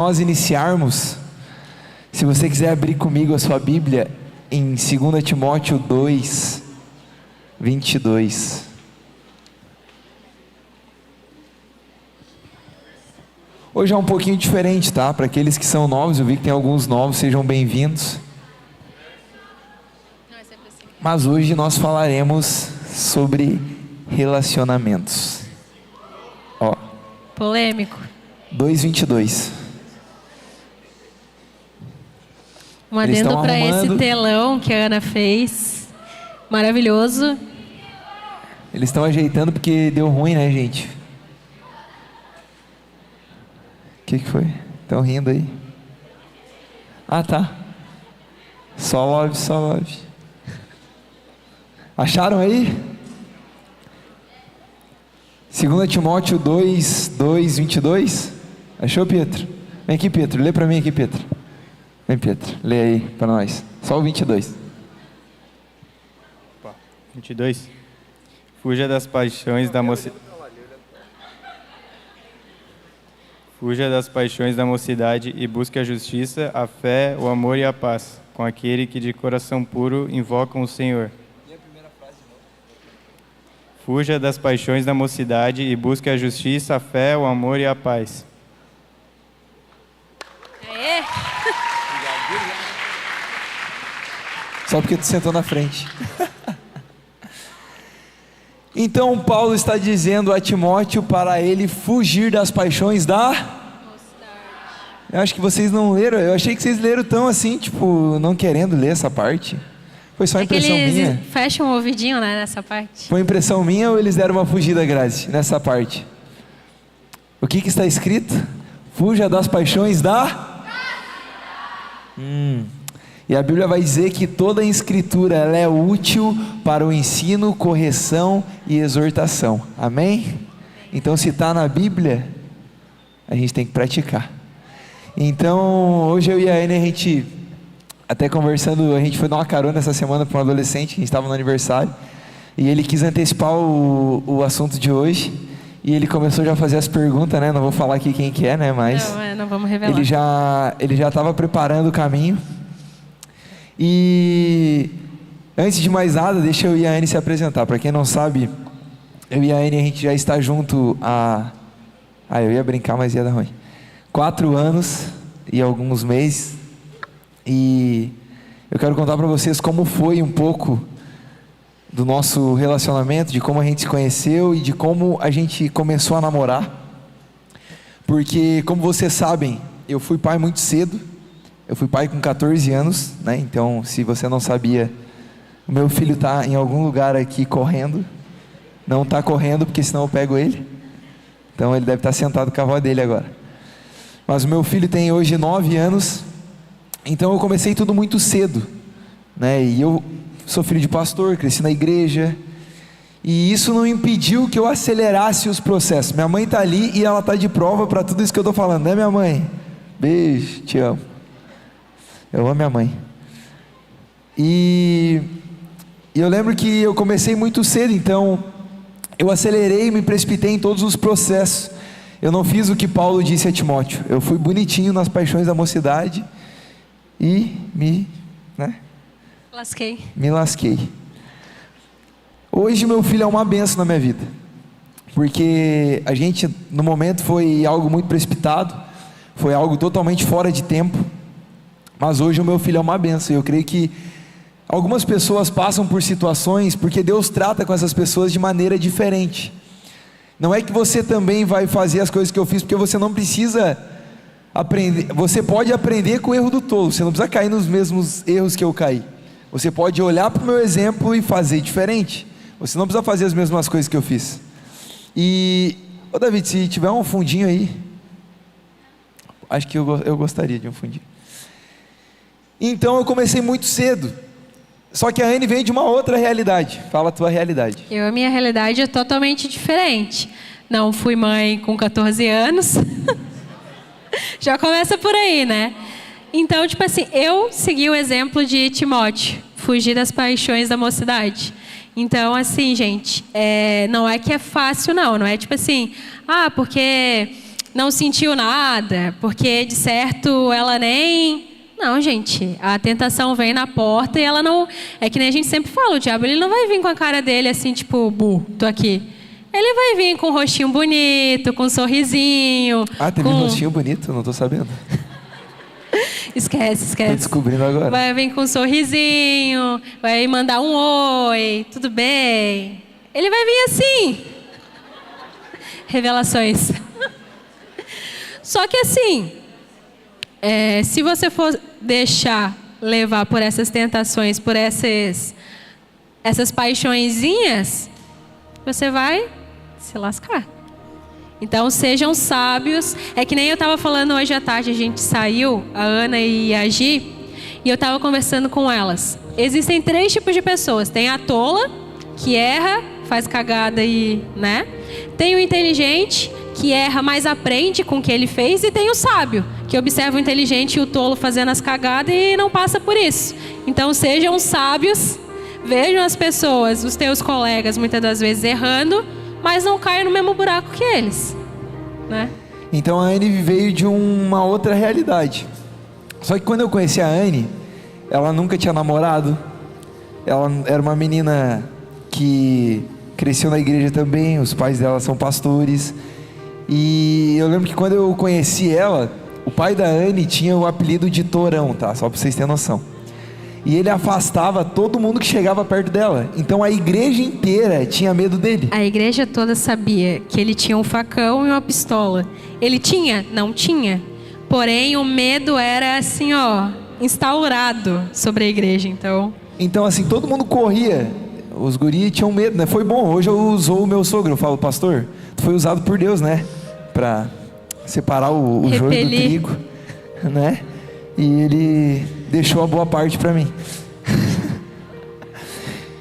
Nós iniciarmos, se você quiser abrir comigo a sua Bíblia em 2 Timóteo 2, 22. Hoje é um pouquinho diferente, tá? Para aqueles que são novos, eu vi que tem alguns novos, sejam bem-vindos. Mas hoje nós falaremos sobre relacionamentos. Ó. Polêmico. 2:22. Um adendo para esse telão que a Ana fez. Maravilhoso. Eles estão ajeitando porque deu ruim, né, gente? O que foi? Estão rindo aí? Ah, tá. Só love, só love. Acharam aí? 2 Timóteo 2:22. Achou, Pedro? Vem aqui, Pedro. Lê para mim aqui, Pedro. Vem, Pedro. Lê aí para nós. Só o 22. 22. Fuja das paixões da mocidade. Fuja das paixões da mocidade e busque a justiça, a fé, o amor e a paz, com aquele que de coração puro invocam o Senhor. E a primeira frase de novo? Fuja das paixões da mocidade e busque a justiça, a fé, o amor e a paz. Aê! Só porque tu sentou na frente. Então Paulo está dizendo a Timóteo para ele fugir das paixões da mocidade. Eu acho que vocês não leram. Eu achei que vocês leram tão assim, tipo, não querendo ler essa parte. Foi só impressão minha? Fecham o ouvidinho, né, nessa parte. Foi impressão minha ou eles deram uma fugida, Grazi, nessa parte? O que está escrito? Fuja das paixões da... E a Bíblia vai dizer que toda a escritura ela é útil para o ensino, correção e exortação. Amém? Então se está na Bíblia, a gente tem que praticar. Então hoje eu e a Anne, a gente até conversando, a gente foi dar uma carona essa semana para um adolescente, que a gente estava no aniversário, e ele quis antecipar o assunto de hoje, e ele começou já a fazer as perguntas, né? Não vou falar aqui quem que é, né? Mas não vamos revelar. Ele já estava preparando o caminho. E antes de mais nada, deixa eu e a Anne se apresentar. Para quem não sabe, eu e a Anne, a gente já está junto há... eu ia brincar, mas ia dar ruim. 4 anos e alguns meses. E eu quero contar para vocês como foi um pouco do nosso relacionamento, de como a gente se conheceu e de como a gente começou a namorar. Porque, como vocês sabem, eu fui pai muito cedo. Eu fui pai com 14 anos, né? Então, se você não sabia, o meu filho está em algum lugar aqui correndo. Não está correndo, porque senão eu pego ele. Então, ele deve estar sentado com a avó dele agora. Mas o meu filho tem hoje 9 anos. Então, eu comecei tudo muito cedo, né? E eu sou filho de pastor, cresci na igreja. E isso não impediu que eu acelerasse os processos. Minha mãe está ali e ela está de prova para tudo isso que eu estou falando, né, minha mãe? Beijo, te amo. Eu amo minha mãe. E eu lembro que eu comecei muito cedo, então eu acelerei e me precipitei em todos os processos. Eu não fiz o que Paulo disse a Timóteo. Eu fui bonitinho nas paixões da mocidade e me lasquei. Hoje meu filho é uma bênção na minha vida, porque a gente no momento foi algo muito precipitado, foi algo totalmente fora de tempo. Mas hoje o meu filho é uma bênção. Eu creio que algumas pessoas passam por situações porque Deus trata com essas pessoas de maneira diferente. Não é que você também vai fazer as coisas que eu fiz, porque você não precisa aprender. Você pode aprender com o erro do tolo. Você não precisa cair nos mesmos erros que eu caí. Você pode olhar para o meu exemplo e fazer diferente. Você não precisa fazer as mesmas coisas que eu fiz. E, David, se tiver um fundinho aí, acho que eu gostaria de um fundinho. Então eu comecei muito cedo. Só que a Anne vem de uma outra realidade. Fala a tua realidade. A minha realidade é totalmente diferente. Não fui mãe com 14 anos. Já começa por aí, né? Então, tipo assim, eu segui o exemplo de Timóteo. Fugir das paixões da mocidade. Então, assim, gente, não é que é fácil, não é tipo assim, porque não sentiu nada, porque de certo ela nem... Não, gente, a tentação vem na porta e ela não... É que nem a gente sempre fala, o diabo ele não vai vir com a cara dele assim, tipo, tô aqui. Ele vai vir com um rostinho bonito, com um sorrisinho. Ah, teve um rostinho bonito? Não tô sabendo. Esquece. Tô descobrindo agora. Vai vir com um sorrisinho, vai mandar um oi, tudo bem? Ele vai vir assim. Revelações. Só que assim, se você for deixar levar por essas tentações, por essas paixõezinhas, você vai se lascar. Então sejam sábios. É que nem eu estava falando hoje à tarde, a gente saiu, a Ana e a Gi, e eu estava conversando com elas. Existem 3 tipos de pessoas. Tem a tola, que erra, faz cagada e, né? Tem o inteligente, que erra, mas aprende com o que ele fez. E tem o sábio, que observa o inteligente e o tolo fazendo as cagadas e não passa por isso. Então sejam sábios, vejam as pessoas, os teus colegas, muitas das vezes errando, mas não caiam no mesmo buraco que eles, né? Então a Anne veio de uma outra realidade. Só que quando eu conheci a Anne, ela nunca tinha namorado. Ela era uma menina que cresceu na igreja também. Os pais dela são pastores. E eu lembro que quando eu conheci ela, o pai da Anne tinha o apelido de Torão, tá? Só pra vocês terem noção. E ele afastava todo mundo que chegava perto dela. Então a igreja inteira tinha medo dele. A igreja toda sabia que ele tinha um facão e uma pistola. Ele tinha? Não tinha. Porém, o medo era assim, instaurado sobre a igreja. Então assim, todo mundo corria. Os guris tinham medo, né? Foi bom. Hoje eu uso o meu sogro. Eu falo, pastor, tu foi usado por Deus, né? Pra separar o joio do trigo, né? E ele deixou a boa parte para mim.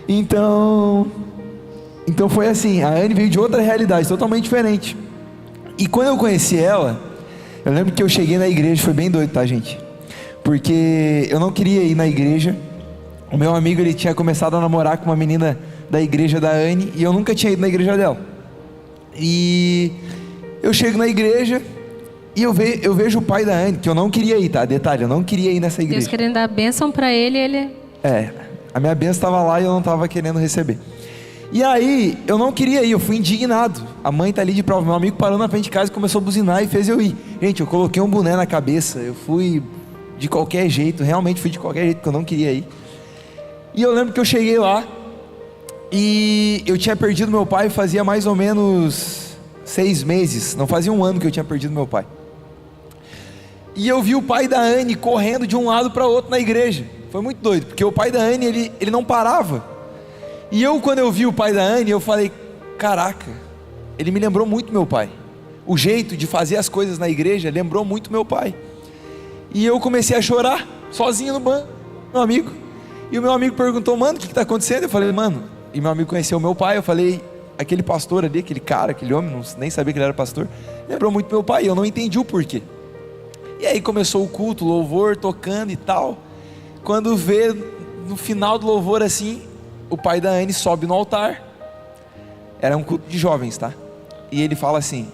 Então foi assim, a Anne veio de outra realidade, totalmente diferente. E quando eu conheci ela, eu lembro que eu cheguei na igreja, foi bem doido, tá, gente? Porque eu não queria ir na igreja. O meu amigo, ele tinha começado a namorar com uma menina da igreja da Anne, e eu nunca tinha ido na igreja dela. E eu chego na igreja e eu vejo o pai da Anne, que eu não queria ir, tá? Detalhe, eu não queria ir nessa igreja. Deus querendo dar bênção pra ele... A minha bênção estava lá e eu não estava querendo receber. E aí, eu não queria ir, eu fui indignado. A mãe tá ali de prova, meu amigo parou na frente de casa e começou a buzinar e fez eu ir. Gente, eu coloquei um boné na cabeça, eu fui de qualquer jeito, realmente fui de qualquer jeito, porque eu não queria ir. E eu lembro que eu cheguei lá e eu tinha perdido meu pai fazia mais ou menos 6 meses, não fazia um ano que eu tinha perdido meu pai. E eu vi o pai da Anne correndo de um lado para o outro na igreja. Foi muito doido, porque o pai da Anne, ele não parava. E quando eu vi o pai da Anne, eu falei, caraca, ele me lembrou muito meu pai. O jeito de fazer as coisas na igreja lembrou muito meu pai. E eu comecei a chorar, sozinho no banco, meu amigo. E o meu amigo perguntou, mano, o que está acontecendo? Eu falei, mano, e meu amigo conheceu o meu pai. Eu falei, aquele pastor ali, aquele cara, aquele homem, nem sabia que ele era pastor, lembrou muito meu pai, e eu não entendi o porquê. E aí começou o culto, louvor, tocando e tal. Quando vê no final do louvor assim, o pai da Anne sobe no altar. Era um culto de jovens, tá? E ele fala assim,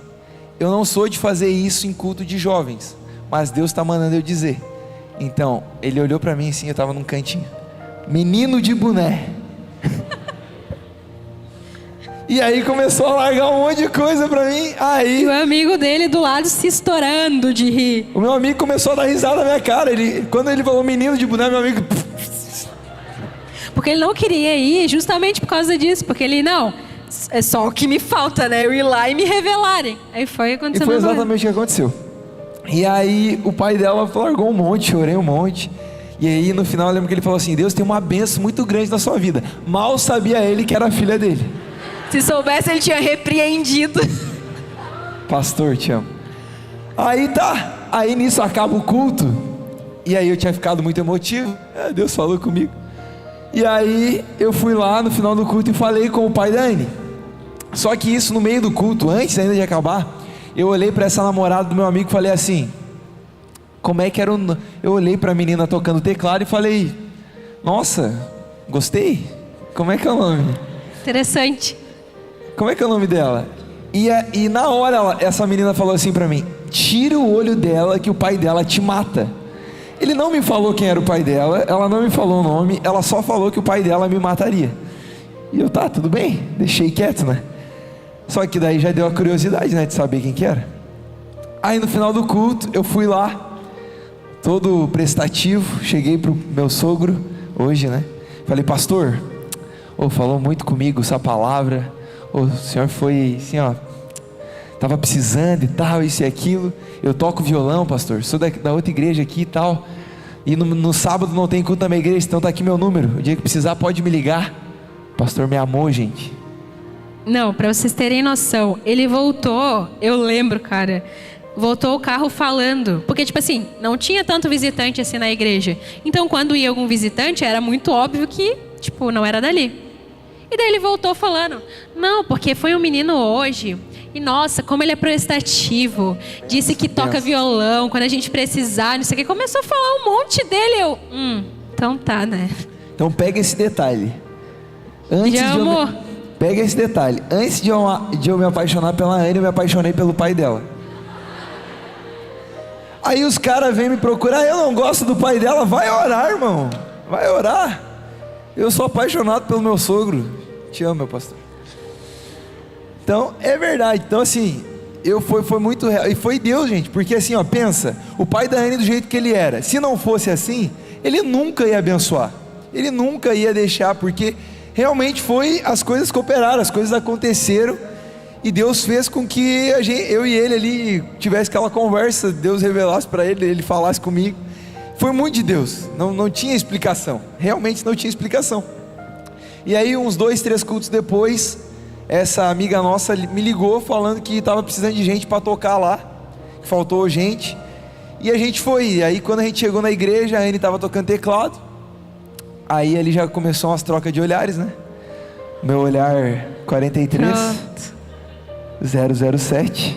eu não sou de fazer isso em culto de jovens, mas Deus está mandando eu dizer. Então, ele olhou para mim assim, eu estava num cantinho, menino de boné. E aí começou a largar um monte de coisa pra mim. Aí e o amigo dele do lado se estourando de rir. O meu amigo começou a dar risada na minha cara. Quando ele falou menino de boné, meu amigo... Porque ele não queria ir justamente por causa disso. Porque ele, não, é só o que me falta, né? Eu ir lá e me revelarem. Aí foi acontecendo. E foi exatamente o que aconteceu. E aí o pai dela largou um monte, chorei um monte. E aí no final eu lembro que ele falou assim, Deus tem uma bênção muito grande na sua vida. Mal sabia ele que era a filha dele. Se soubesse, ele tinha repreendido. Pastor, te amo. Aí tá. Aí nisso acaba o culto. E aí eu tinha ficado muito emotivo. Deus falou comigo. E aí eu fui lá no final do culto e falei com o pai da Anne. Só que isso no meio do culto, antes ainda de acabar, eu olhei para essa namorada do meu amigo e falei assim, como é que era o... Eu olhei para a menina tocando teclado e falei, nossa, gostei. Como é que é o nome? Interessante. Como é que é o nome dela? E na hora essa menina falou assim pra mim: tira o olho dela que o pai dela te mata. Ele não me falou quem era o pai dela, ela não me falou o nome, ela só falou que o pai dela me mataria. E eu, tá, tudo bem, deixei quieto, né? Só que daí já deu a curiosidade, né, de saber quem que era. Aí no final do culto, eu fui lá, todo prestativo, cheguei pro meu sogro, hoje, né? Falei: pastor, falou muito comigo essa palavra, o senhor foi assim, tava precisando e tal, isso e aquilo. Eu toco violão, pastor, sou da outra igreja aqui e tal, e no sábado não tem culto na minha igreja, então tá aqui meu número, o dia que precisar pode me ligar. O pastor me amou, gente. Não, para vocês terem noção, ele voltou, eu lembro, cara, voltou o carro falando, porque tipo assim, não tinha tanto visitante assim na igreja, então quando ia algum visitante, era muito óbvio que, tipo, não era dali. E daí ele voltou falando: não, porque foi um menino hoje, e nossa, como ele é prestativo, disse que toca violão quando a gente precisar, não sei o que, começou a falar um monte dele, então tá, né? Então pega esse detalhe. Pega esse detalhe. Antes de eu me apaixonar pela Anne, eu me apaixonei pelo pai dela. Aí os caras vêm me procurar: eu não gosto do pai dela. Vai orar, irmão, vai orar. Eu sou apaixonado pelo meu sogro. Te amo, meu pastor. Então, é verdade. Então assim, foi muito real. E foi Deus, gente. Porque assim, pensa, o pai da Anne do jeito que ele era, se não fosse assim, ele nunca ia abençoar, ele nunca ia deixar, porque realmente as coisas cooperaram, as coisas aconteceram, e Deus fez com que eu e ele ali tivesse aquela conversa, Deus revelasse para ele, ele falasse comigo. Foi muito de Deus, não tinha explicação, realmente não tinha explicação. E aí uns 2, 3 cultos depois, essa amiga nossa me ligou falando que estava precisando de gente para tocar lá, que faltou gente, e a gente foi. E aí quando a gente chegou na igreja, a Anne estava tocando teclado. Aí ali já começou umas trocas de olhares, né? Meu olhar 43 007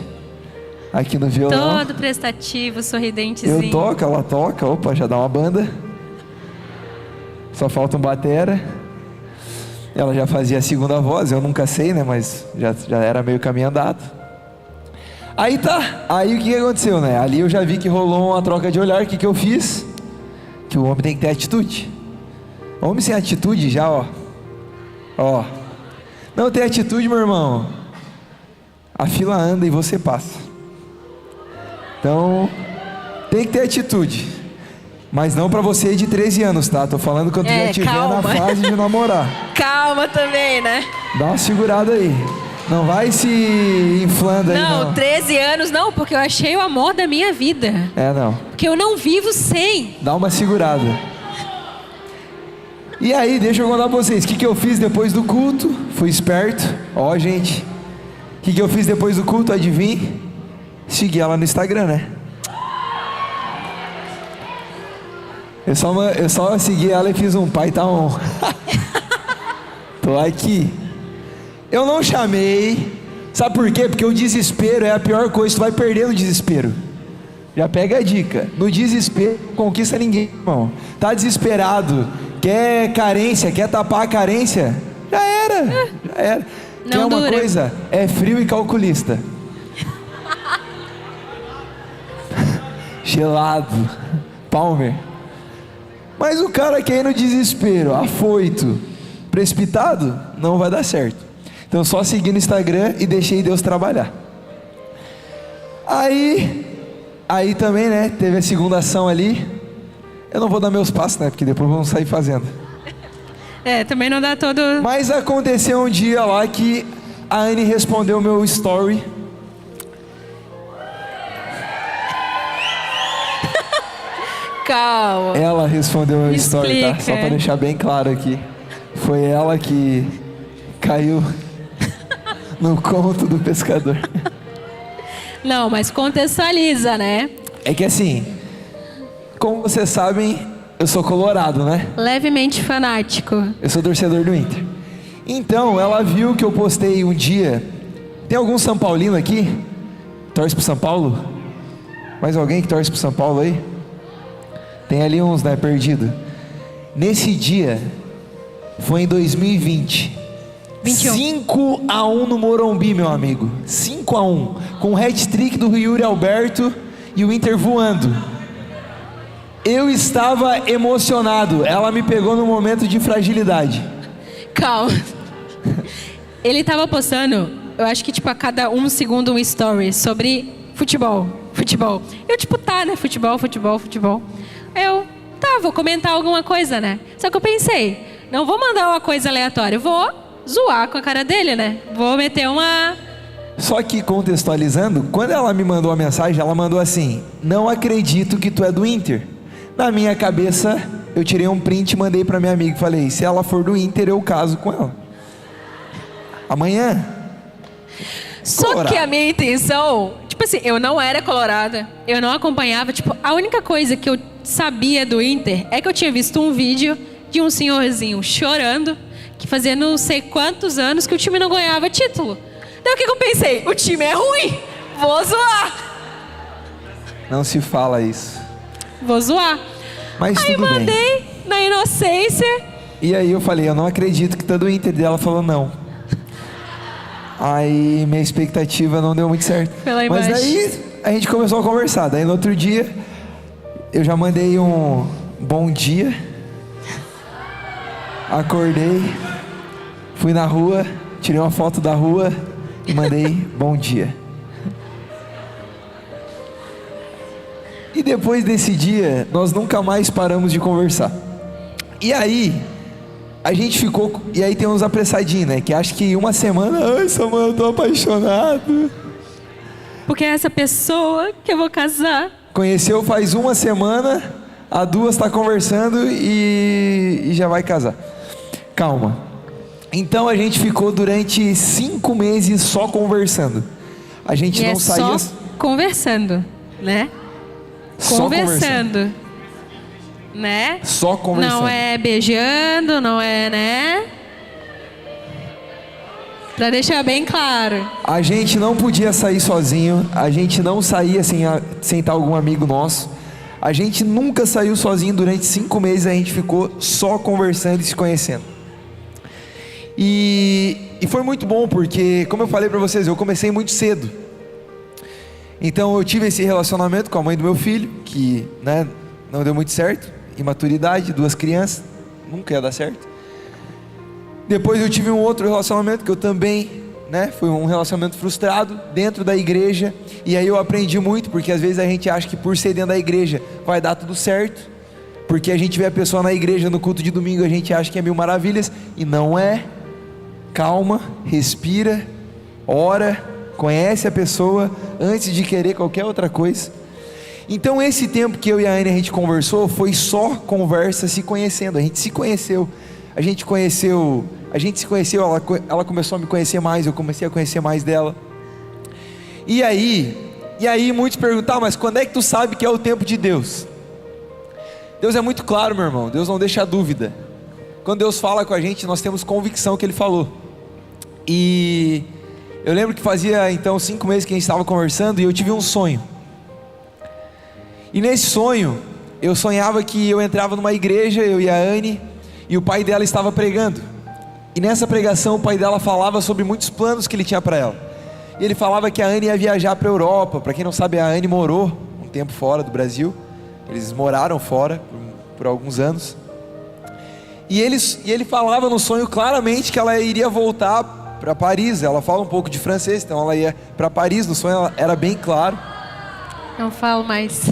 aqui no violão. Todo prestativo, sorridentezinho. Eu toco, ela toca. Opa, já dá uma banda. Só falta um batera. Ela já fazia a segunda voz, eu nunca sei, né? Mas já era meio caminho andado. Aí tá, aí o que aconteceu, né? Ali eu já vi que rolou uma troca de olhar. O que eu fiz? Que o homem tem que ter atitude. Homem sem atitude já, não tem atitude, meu irmão, a fila anda e você passa. Então tem que ter atitude, mas não pra você de 13 anos, tá? Tô falando quando já estiver na fase de namorar. Calma também, né? Dá uma segurada aí, não vai se inflando aí, não. 13 anos não, porque eu achei o amor da minha vida. Não. Porque eu não vivo sem. Dá uma segurada. E aí, deixa eu contar pra vocês, o que eu fiz depois do culto? Fui esperto, gente. O que eu fiz depois do culto, adivinha? Segui ela no Instagram, né? Eu só segui ela e fiz pai tá on. Tô aqui. Eu não chamei, sabe por quê? Porque o desespero é a pior coisa, tu vai perder no desespero. Já pega a dica, no desespero não conquista ninguém, irmão. Tá desesperado, quer carência, quer tapar a carência, já era. Não quer uma dura. coisa? É frio e calculista. Gelado, Palmer. Mas o cara que é no desespero, afoito, precipitado, não vai dar certo. Então só segui no Instagram e deixei Deus trabalhar. Aí também, né, teve a segunda ação ali. Eu não vou dar meus passos, né, porque depois vamos sair fazendo. Também não dá todo... Mas aconteceu um dia lá que a Anne respondeu meu story. Calma. Ela respondeu meu story, tá? Explica. Só pra deixar bem claro aqui. Foi ela que caiu no conto do pescador. Não, mas contextualiza, né? É que assim, como vocês sabem, eu sou colorado, né? Levemente fanático. Eu sou torcedor do Inter. Então, ela viu que eu postei um dia. Tem algum São Paulino aqui? Torce pro São Paulo? Mais alguém que torce pro São Paulo aí? Tem ali uns, né, perdido. Nesse dia, foi em 2020. 21. 5-1 no Morumbi, meu amigo. 5-1. Com o hat-trick do Yuri Alberto e o Inter voando. Eu estava emocionado. Ela me pegou no momento de fragilidade. Calma. Ele tava postando, eu acho que tipo a cada 1 segundo um story sobre futebol. Eu tipo, tá, né? Futebol. Eu, tá, vou comentar alguma coisa, né? Só que eu pensei, não vou mandar uma coisa aleatória, vou zoar com a cara dele, né? Vou meter uma... Só que contextualizando, quando ela me mandou a mensagem, ela mandou assim: não acredito que tu é do Inter. Na minha cabeça, eu tirei um print e mandei pra minha amiga e falei: se ela for do Inter, eu caso com ela. Amanhã. Só Colorado. que a minha intenção, tipo assim, eu não era colorada, eu não acompanhava, tipo, a única coisa que eu sabia do Inter é que eu tinha visto um vídeo de um senhorzinho chorando, que fazia não sei quantos anos que o time não ganhava título. Então o que eu pensei? O time é ruim, vou zoar. Não se fala isso. Vou zoar. Mas Aí tudo bem. mandei, na inocência. E aí eu falei: eu não acredito que tá do Inter. Ela falou: não. Aí minha expectativa não deu muito certo. Pela Mas imagem. daí a gente começou a conversar. Daí no outro dia eu já mandei um bom dia. Acordei, fui na rua, tirei uma foto da rua e mandei bom dia. E depois desse dia, nós nunca mais paramos de conversar. E aí, a gente ficou... E aí tem uns apressadinhos, né? Que acho que uma semana... Ai, Samuel, eu tô apaixonado. Porque é essa pessoa que eu vou casar. Conheceu faz uma semana, a 2 tá conversando e já vai casar. Calma. Então a gente ficou durante 5 meses só conversando. A gente E não é saía... só conversando, né? Só Conversando. Né? Só conversando. Não é beijando, não é, né? Pra deixar bem claro. A gente não podia sair sozinho. A gente não saía sem estar algum amigo nosso. A gente nunca saiu sozinho. Durante 5 meses a gente ficou só conversando e se conhecendo. E foi muito bom porque, como eu falei pra vocês, eu comecei muito cedo. Então eu tive esse relacionamento com a mãe do meu filho, que, né, não deu muito certo. Imaturidade, 2 crianças, nunca ia dar certo. Depois eu tive um outro relacionamento que eu também, né, foi um relacionamento frustrado dentro da igreja. E aí eu aprendi muito, porque às vezes a gente acha que por ser dentro da igreja vai dar tudo certo, porque a gente vê a pessoa na igreja no culto de domingo, a gente acha que é 1000 maravilhas, e não é. Calma, respira, ora, conhece a pessoa antes de querer qualquer outra coisa. Então esse tempo que eu e a Anne a gente conversou foi só conversa, se conhecendo. A gente se conheceu, ela começou a me conhecer mais, eu comecei a conhecer mais dela. E aí muitos perguntam: mas quando é que tu sabe que é o tempo de Deus? Deus é muito claro, meu irmão, Deus não deixa dúvida. Quando Deus fala com a gente, nós temos convicção que Ele falou. E eu lembro que fazia então 5 meses que a gente estava conversando, e eu tive um sonho. E nesse sonho, eu sonhava que eu entrava numa igreja, eu e a Anne, e o pai dela estava pregando. E nessa pregação o pai dela falava sobre muitos planos que ele tinha para ela. E ele falava que a Anne ia viajar para a Europa. Para quem não sabe, a Anne morou um tempo fora do Brasil. Eles moraram fora por alguns anos. E ele falava no sonho claramente que ela iria voltar para Paris. Ela fala um pouco de francês, então ela ia para Paris. No sonho era bem claro. Não falo mais.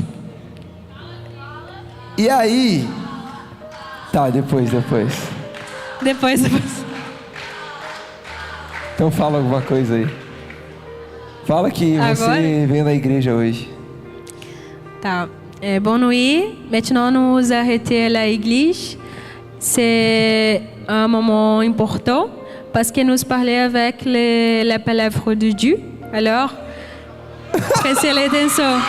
E aí... Tá, depois. Depois. Então fala alguma coisa aí. Fala que Agora? você veio na igreja hoje. Tá. Bonne nuit. Maintenant nous arrêtons la église. C'est un moment important parce que nous parlons avec la palavre de Dieu. Alors, prestez l'attention.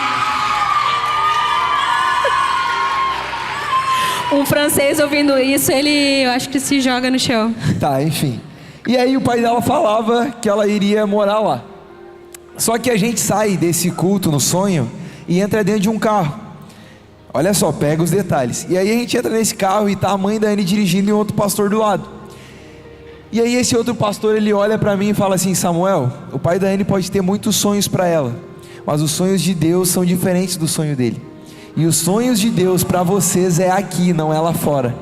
Um francês ouvindo isso, eu acho que se joga no chão. Tá, enfim. E aí o pai dela falava que ela iria morar lá. Só que a gente sai desse culto no sonho e entra dentro de um carro. Olha só, pega os detalhes. E aí a gente entra nesse carro e tá a mãe da Anne dirigindo e outro pastor do lado. E aí esse outro pastor, ele olha para mim e fala assim: Samuel, o pai da Anne pode ter muitos sonhos para ela, mas os sonhos de Deus são diferentes do sonho dele. E os sonhos de Deus para vocês é aqui, não é lá fora.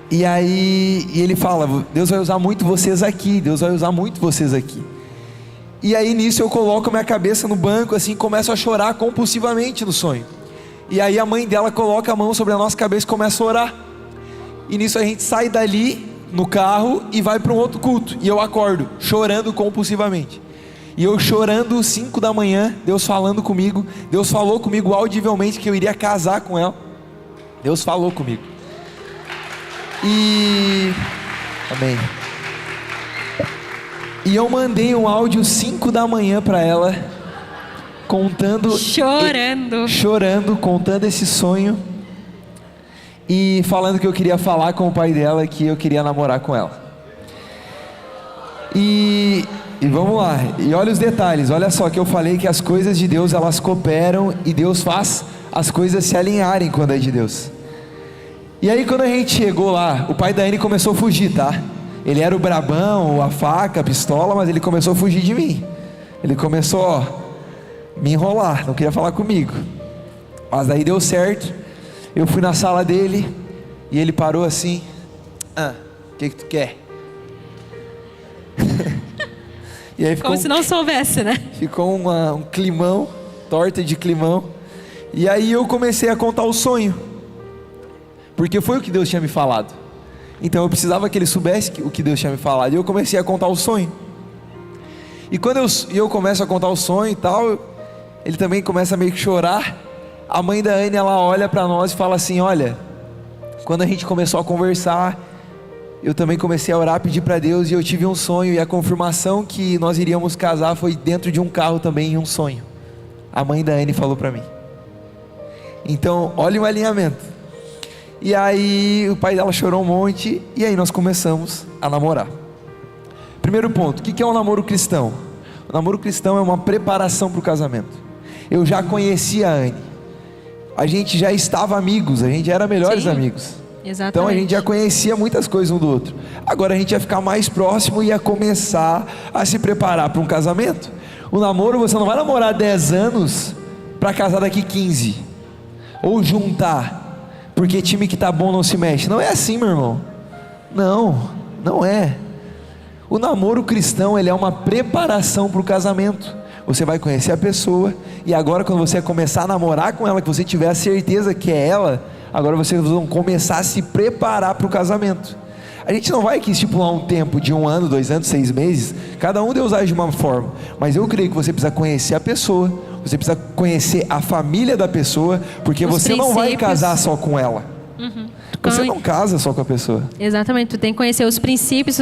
E aí ele fala: Deus vai usar muito vocês aqui, Deus vai usar muito vocês aqui. E aí nisso eu coloco minha cabeça no banco assim, começo a chorar compulsivamente no sonho. E aí a mãe dela coloca a mão sobre a nossa cabeça e começa a orar. E nisso a gente sai dali no carro e vai para um outro culto. E eu acordo chorando compulsivamente. E eu chorando 5 da manhã, Deus falando comigo. Deus falou comigo audivelmente que eu iria casar com ela. Deus falou comigo. Amém. E eu mandei um áudio 5 da manhã para ela, chorando, contando esse sonho e falando que eu queria falar com o pai dela, que eu queria namorar com ela. E vamos lá, e olha os detalhes, olha só que eu falei que as coisas de Deus elas cooperam e Deus faz as coisas se alinharem quando é de Deus. E aí quando a gente chegou lá, o pai da Anne começou a fugir, tá? Ele era o brabão, a faca, a pistola, mas ele começou a fugir de mim. Ele começou a me enrolar, não queria falar comigo. Mas aí deu certo. Eu fui na sala dele e ele parou assim: o que tu quer? E aí ficou como se não soubesse, né? Ficou um climão, torta de climão. E aí eu comecei a contar o sonho, porque foi o que Deus tinha me falado. Então eu precisava que ele soubesse o que Deus tinha me falado. E eu comecei a contar o sonho. E quando eu começo a contar o sonho e tal, ele também começa a meio que chorar. A mãe da Anne, ela olha para nós e fala assim: olha, quando a gente começou a conversar, eu também comecei a orar, pedir para Deus, e eu tive um sonho, e a confirmação que nós iríamos casar foi dentro de um carro também, em um sonho. A mãe da Anne falou para mim. Então, olha o alinhamento. E aí o pai dela chorou um monte, e aí nós começamos a namorar. Primeiro ponto, o que é um namoro cristão? O namoro cristão é uma preparação para o casamento. Eu já conhecia a Anne, a gente já estava amigos, a gente já era melhores amigos. Exatamente. Então a gente já conhecia muitas coisas um do outro. Agora a gente ia ficar mais próximo e ia começar a se preparar para um casamento. O namoro, você não vai namorar 10 anos para casar daqui 15, ou juntar, porque time que tá bom não se mexe. Não é assim, meu irmão. Não é. O namoro cristão, ele é uma preparação para o casamento. Você vai conhecer a pessoa, e agora quando você começar a namorar com ela, que você tiver a certeza que é ela, agora vocês vão começar a se preparar para o casamento. A gente não vai aqui estipular um tempo de 1 ano, 2 anos, 6 meses. Cada um Deus age de uma forma. Mas eu creio que você precisa conhecer a pessoa, você precisa conhecer a família da pessoa, porque você não vai casar só com ela. Você não casa só com a pessoa. Exatamente, tu tem que conhecer os princípios.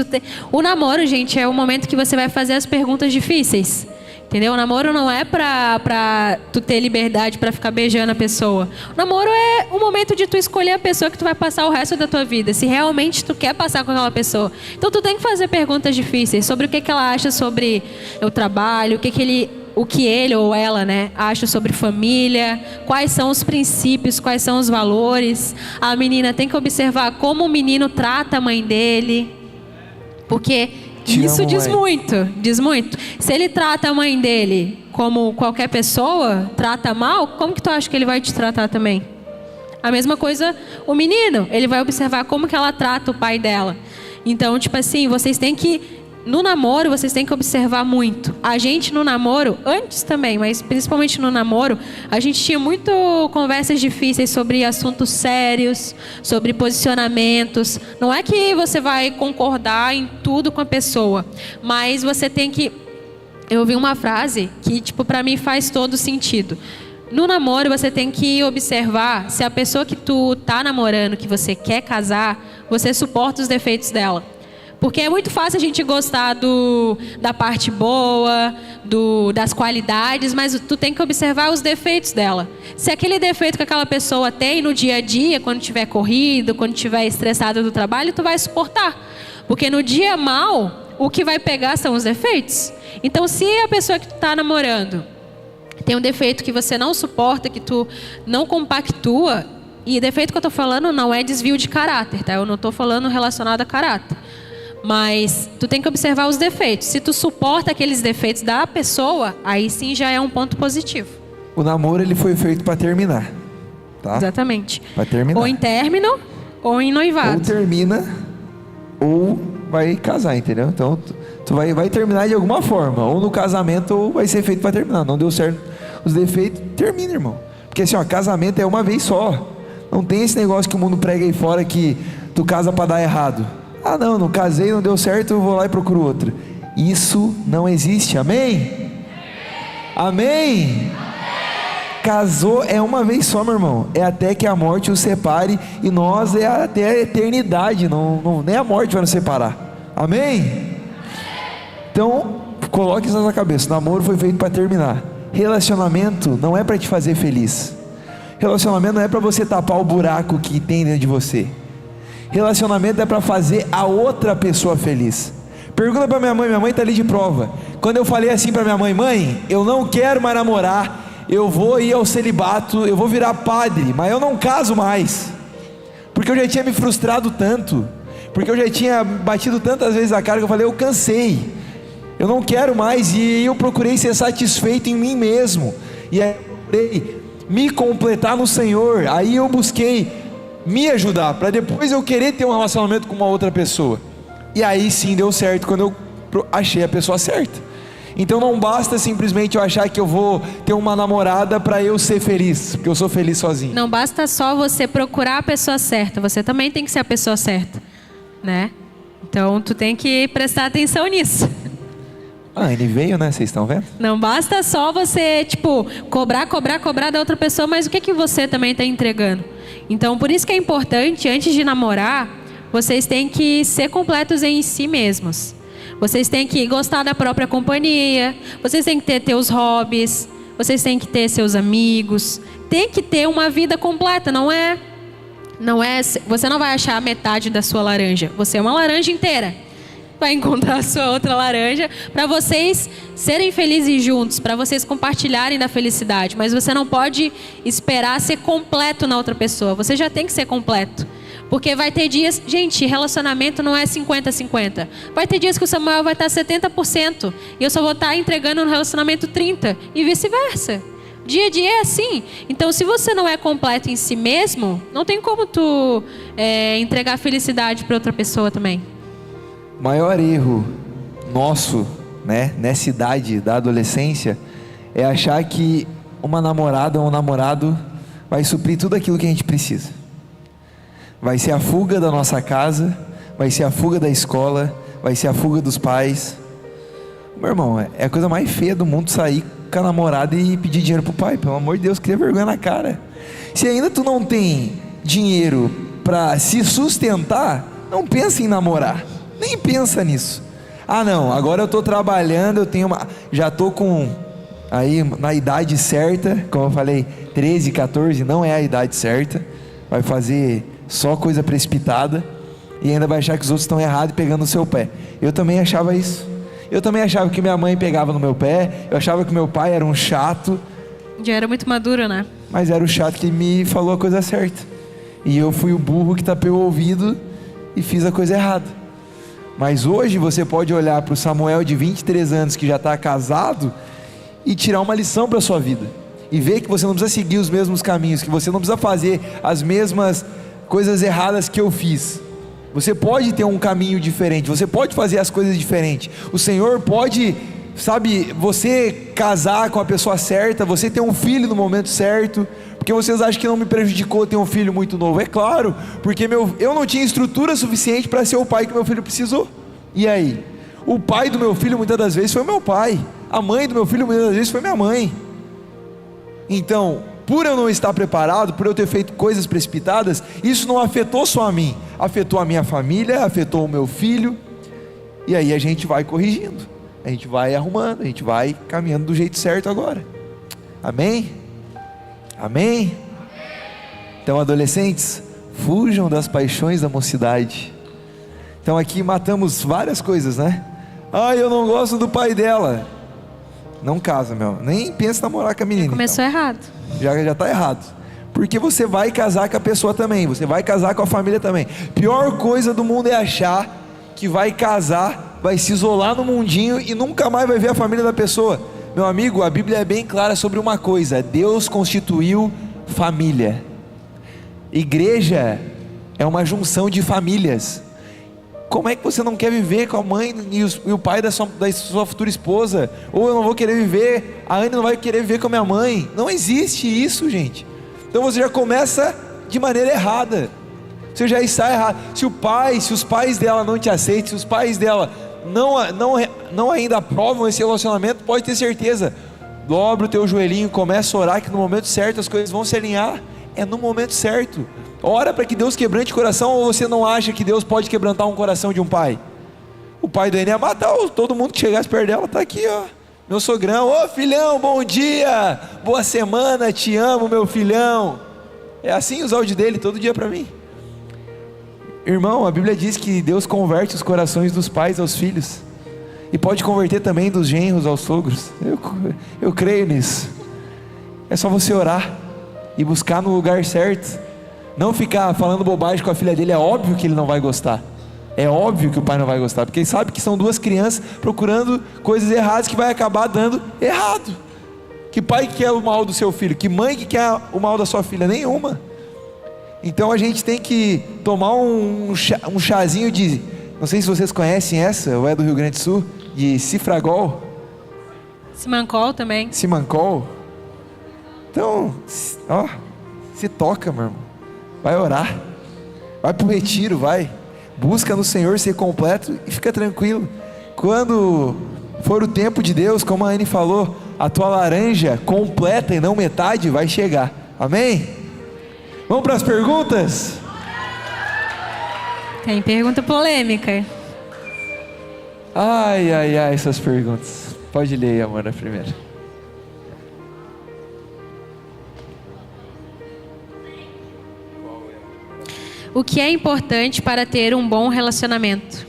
O namoro, gente, é o momento que você vai fazer as perguntas difíceis. Entendeu? O namoro não é pra tu ter liberdade pra ficar beijando a pessoa. O namoro é o momento de tu escolher a pessoa que tu vai passar o resto da tua vida, se realmente tu quer passar com aquela pessoa. Então tu tem que fazer perguntas difíceis sobre o que ela acha sobre o trabalho, o que ele ou ela, né, acha sobre família, quais são os princípios, quais são os valores. A menina tem que observar como o menino trata a mãe dele, porque isso diz muito. Se ele trata a mãe dele como qualquer pessoa, trata mal, como que tu acha que ele vai te tratar também? A mesma coisa o menino, ele vai observar como que ela trata o pai dela. Então, tipo assim, no namoro, vocês têm que observar muito. A gente no namoro, antes também, mas principalmente no namoro, a gente tinha muito conversas difíceis sobre assuntos sérios, sobre posicionamentos. Não é que você vai concordar em tudo com a pessoa, mas você tem que... Eu ouvi uma frase que, tipo, pra mim faz todo sentido. No namoro, você tem que observar se a pessoa que tu tá namorando, que você quer casar, você suporta os defeitos dela. Porque é muito fácil a gente gostar da parte boa, das qualidades, mas tu tem que observar os defeitos dela. Se aquele defeito que aquela pessoa tem no dia a dia, quando tiver corrido, quando tiver estressado do trabalho, tu vai suportar. Porque no dia mal, o que vai pegar são os defeitos. Então, se a pessoa que tu está namorando tem um defeito que você não suporta, que tu não compactua, E defeito que eu tô falando não é desvio de caráter, tá? Eu não tô falando relacionado a caráter. Mas tu tem que observar os defeitos. Se tu suporta aqueles defeitos da pessoa, aí sim já é um ponto positivo. O namoro, ele foi feito para terminar, tá? Exatamente. Para terminar. Ou em término, ou em noivado. Ou termina, ou vai casar, entendeu? Então, tu vai terminar de alguma forma. Ou no casamento, ou vai ser feito para terminar. Não deu certo os defeitos, termina, irmão. Porque assim, ó, casamento é uma vez só. Não tem esse negócio que o mundo prega aí fora que tu casa para dar errado. Ah não casei, não deu certo, eu vou lá e procuro outra. Isso não existe, amém? Amém? Casou é uma vez só, meu irmão. É até que a morte os separe. E nós é até a eternidade. Nem a morte vai nos separar. Amém? Então, coloque isso na sua cabeça. O namoro foi feito para terminar. Relacionamento não é para te fazer feliz. Relacionamento não é para você tapar o buraco que tem dentro de você. Relacionamento é para fazer a outra pessoa feliz. Pergunta para minha mãe está ali de prova. Quando eu falei assim para minha mãe, eu não quero mais namorar, eu vou ir ao celibato, eu vou virar padre, mas eu não caso mais, porque eu já tinha me frustrado tanto, porque eu já tinha batido tantas vezes a cara que eu falei, eu cansei, eu não quero mais, e eu procurei ser satisfeito em mim mesmo, e aí eu procurei me completar no Senhor, aí eu busquei me ajudar, para depois eu querer ter um relacionamento com uma outra pessoa, e aí sim deu certo, quando eu achei a pessoa certa. Então não basta simplesmente eu achar que eu vou ter uma namorada para eu ser feliz, porque eu sou feliz sozinho. Não basta só você procurar a pessoa certa, você também tem que ser a pessoa certa, né? Então tu tem que prestar atenção nisso. Ah, ele veio, né? Vocês estão vendo? Não basta só você, cobrar da outra pessoa, mas o que você também está entregando? Então, por isso que é importante, antes de namorar, vocês têm que ser completos em si mesmos. Vocês têm que gostar da própria companhia, vocês têm que ter os hobbies, vocês têm que ter seus amigos, tem que ter uma vida completa, não é, você não vai achar a metade da sua laranja, você é uma laranja inteira. Vai encontrar a sua outra laranja para vocês serem felizes juntos, para vocês compartilharem da felicidade, mas você não pode esperar ser completo na outra pessoa, você já tem que ser completo. Porque vai ter dias, gente, relacionamento não é 50-50. Vai ter dias que o Samuel vai estar 70% e eu só vou estar entregando no relacionamento 30% e vice-versa. Dia a dia é assim. Então, se você não é completo em si mesmo, não tem como tu entregar felicidade para outra pessoa também. O maior erro nosso, né, nessa idade da adolescência, é achar que uma namorada ou um namorado vai suprir tudo aquilo que a gente precisa. Vai ser a fuga da nossa casa, vai ser a fuga da escola, vai ser a fuga dos pais. Meu irmão, é a coisa mais feia do mundo sair com a namorada e pedir dinheiro pro pai. Pelo amor de Deus, cria vergonha na cara. Se ainda tu não tem dinheiro para se sustentar, não pensa em namorar. Nem pensa nisso. Ah não, agora eu estou trabalhando, já estou com aí na idade certa, como eu falei, 13, 14 não é a idade certa. Vai fazer só coisa precipitada e ainda vai achar que os outros estão errados e pegando no seu pé. Eu também achava isso. Eu também achava que minha mãe pegava no meu pé, eu achava que meu pai era um chato. Já era muito maduro, né? Mas era o chato que me falou a coisa certa. E eu fui o burro que tapei o ouvido e fiz a coisa errada. Mas hoje você pode olhar para o Samuel de 23 anos que já está casado e tirar uma lição para a sua vida. E ver que você não precisa seguir os mesmos caminhos, que você não precisa fazer as mesmas coisas erradas que eu fiz. Você pode ter um caminho diferente, você pode fazer as coisas diferentes. O Senhor pode, sabe, você casar com a pessoa certa, você ter um filho no momento certo. Porque vocês acham que não me prejudicou ter um filho muito novo? É claro, porque eu não tinha estrutura suficiente para ser o pai que meu filho precisou. E aí? O pai do meu filho muitas das vezes foi meu pai, a mãe do meu filho muitas das vezes foi minha mãe. Então, por eu não estar preparado, por eu ter feito coisas precipitadas, isso não afetou só a mim, afetou a minha família, afetou o meu filho. E aí a gente vai corrigindo, a gente vai arrumando, a gente vai caminhando do jeito certo agora. Amém? Amém? Então, adolescentes, fujam das paixões da mocidade. Então aqui matamos várias coisas, né? Ah, eu não gosto do pai dela. Não casa, meu. Nem pensa em namorar com a menina. Começou então. errado. Já está errado. porque você vai casar com a pessoa também, você vai casar com a família também. Pior coisa do mundo é achar que vai casar, vai se isolar no mundinho e nunca mais vai ver a família da pessoa. Meu amigo, a Bíblia é bem clara sobre uma coisa: Deus constituiu família. Igreja é uma junção de famílias. Como é que você não quer viver com a mãe e o pai da sua futura esposa? Ou eu não vou querer viver, a Anne não vai querer viver com a minha mãe? Não existe isso, gente. Então você já começa de maneira errada. Você já está errado. Se os pais dela não te aceitam, se os pais dela não ainda aprovam esse relacionamento, pode ter certeza, dobra o teu joelhinho, começa a orar, que no momento certo as coisas vão se alinhar. É no momento certo. Ora para que Deus quebrante o coração. Ou você não acha que Deus pode quebrantar um coração de um pai? O pai do Enem ia matar todo mundo que chegasse perto dela. Está aqui, ó, meu sogrão. Ô filhão, bom dia, boa semana, te amo, meu filhão. É assim os áudios dele todo dia para mim. Irmão, a Bíblia diz que Deus converte os corações dos pais aos filhos, e pode converter também dos genros aos sogros. Eu creio nisso. É só você orar e buscar no lugar certo. Não ficar falando bobagem com a filha dele. É óbvio que ele não vai gostar. É óbvio que o pai não vai gostar, porque ele sabe que são duas crianças procurando coisas erradas, que vai acabar dando errado. Que pai que quer o mal do seu filho? Que mãe que quer o mal da sua filha? Nenhuma. Então a gente tem que tomar um chazinho de, não sei se vocês conhecem essa, ou é do Rio Grande do Sul, de Cifragol. Simancol também. Simancol. Então, ó, se toca, meu irmão. Vai orar, vai para o retiro, vai, busca no Senhor ser completo e fica tranquilo. Quando for o tempo de Deus, como a Anne falou, a tua laranja completa e não metade vai chegar. Amém? Vamos para as perguntas? Tem pergunta polêmica. Ai, essas perguntas. Pode ler aí, Amanda, primeiro. O que é importante para ter um bom relacionamento?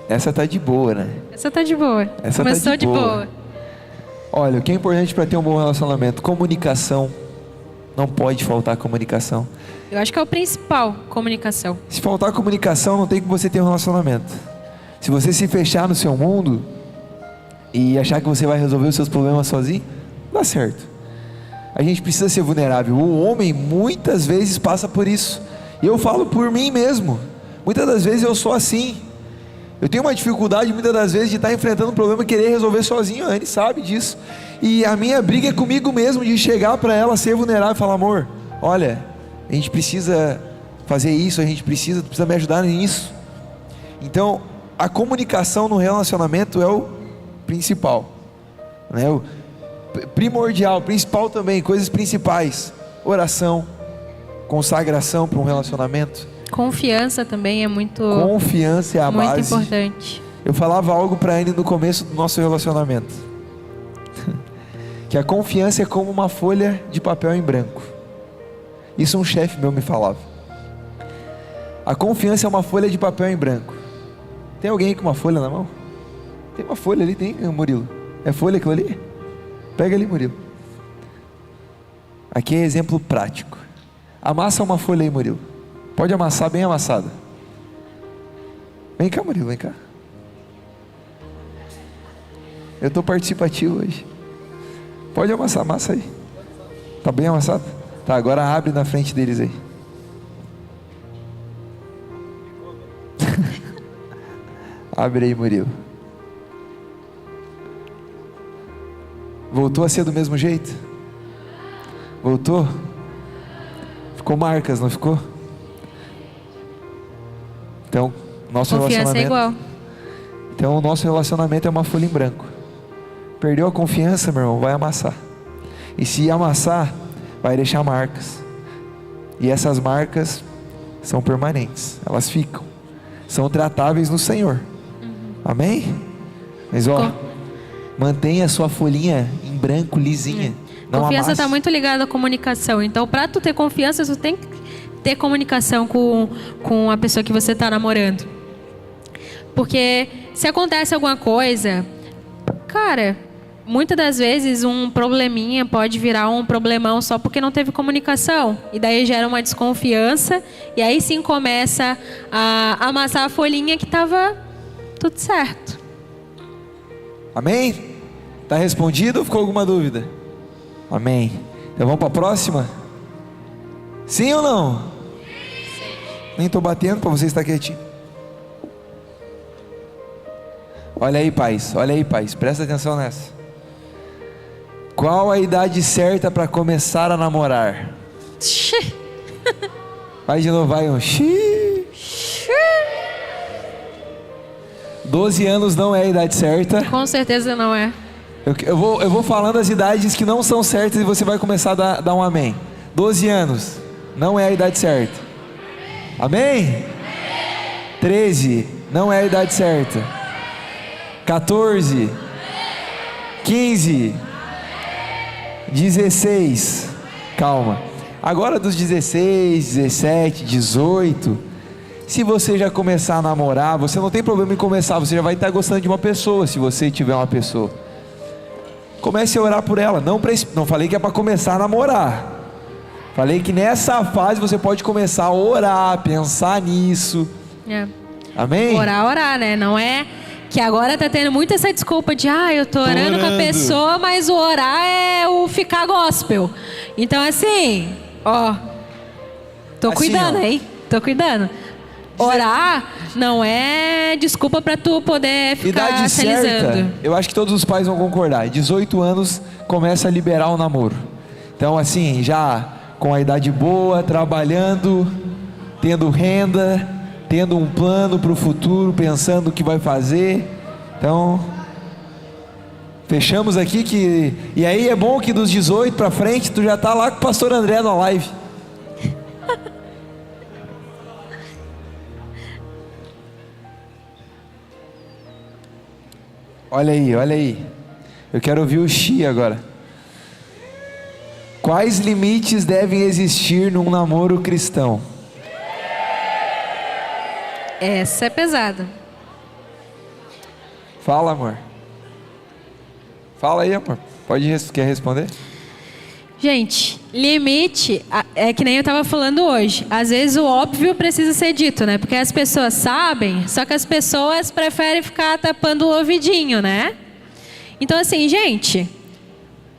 Essa tá de boa, né? Essa tá de boa. Essa começou tá de boa. Olha, o que é importante para ter um bom relacionamento? Comunicação. Não pode faltar comunicação. Eu acho que é o principal, comunicação. Se faltar comunicação, não tem como você ter um relacionamento. Se você se fechar no seu mundo e achar que você vai resolver os seus problemas sozinho, não dá certo. A gente precisa ser vulnerável. O homem muitas vezes passa por isso. E eu falo por mim mesmo. Muitas das vezes eu sou assim. Eu tenho uma dificuldade muitas das vezes de estar enfrentando um problema e querer resolver sozinho. A Anne sabe disso. E a minha briga é comigo mesmo, de chegar para ela, ser vulnerável e falar: amor, olha, a gente precisa fazer isso, tu precisa me ajudar nisso. Então, a comunicação no relacionamento é o principal, né? O primordial, principal também, coisas principais: oração, consagração para um relacionamento. Confiança também é muito. Confiança é a muito base. Muito importante. Eu falava algo para a Anne no começo do nosso relacionamento, que a confiança é como uma folha de papel em branco. Isso um chefe meu me falava. A confiança é uma folha de papel em branco. Tem alguém com uma folha na mão? Tem uma folha ali, tem, Murilo? É folha aquilo ali? Pega ali, Murilo. Aqui é exemplo prático. Amassa uma folha aí, Murilo. Pode amassar bem amassada. Vem cá, Murilo, vem cá. Eu estou participativo hoje. Pode amassar, amassa aí. Tá bem amassado? Tá, agora abre na frente deles aí. Abre aí, Murilo. Voltou a ser do mesmo jeito? Voltou? Ficou marcas, não ficou? Então, nosso Confiança relacionamento é igual. Então, o nosso relacionamento é uma folha em branco. Perdeu a confiança, meu irmão, vai amassar. E se amassar, vai deixar marcas. E essas marcas são permanentes, elas ficam. São tratáveis no Senhor. Amém? Mas ó, mantenha a sua folhinha em branco, lisinha. Não Confiança amasse. está muito ligada à comunicação. Então, para tu ter confiança, tu tem que ter comunicação com a pessoa que você está namorando. Porque se acontece alguma coisa, cara, muitas das vezes um probleminha pode virar um problemão só porque não teve comunicação. E daí gera uma desconfiança. E aí sim começa a amassar a folhinha que estava tudo certo. Amém? Está respondido ou ficou alguma dúvida? Amém. Então vamos para a próxima? Sim ou não? Sim. Nem estou batendo para você estar quietinho. Olha aí, pais. Olha aí, pais. Presta atenção nessa. Qual a idade certa para começar a namorar? Vai de novo, vai um 12 anos não é a idade certa. Com certeza não é. Eu vou falando as idades que não são certas e você vai começar a dar um amém. 12 anos não é a idade certa. Amém? 13 não é a idade certa. 14, 15, 16. Calma. Agora dos 16, 17, 18. Se você já começar a namorar, você não tem problema em começar. Você já vai estar gostando de uma pessoa, se você tiver uma pessoa. Comece a orar por ela. Não falei que é para começar a namorar. Falei que nessa fase você pode começar a orar, pensar nisso. É. Amém? Orar, né? Não é que agora tá tendo muito essa desculpa de eu tô orando com a pessoa, mas o orar é o ficar gospel. Então assim, tô cuidando, hein? Tô cuidando. Orar não é desculpa para tu poder ficar idade se alisando. certa, eu acho que todos os pais vão concordar. 18 anos começa a liberar o namoro. Então assim, já com a idade boa, trabalhando, tendo renda, tendo um plano para o futuro, pensando o que vai fazer. Então, fechamos aqui e aí é bom que dos 18 para frente tu já tá lá com o pastor André na live. Olha aí. Eu quero ouvir o Xi agora. Quais limites devem existir num namoro cristão? Essa é pesada. Fala, amor. Fala aí, amor. Quer responder? Gente, limite é que nem eu estava falando hoje. Às vezes o óbvio precisa ser dito, né? Porque as pessoas sabem, só que as pessoas preferem ficar tapando o ouvidinho, né? Então assim, gente,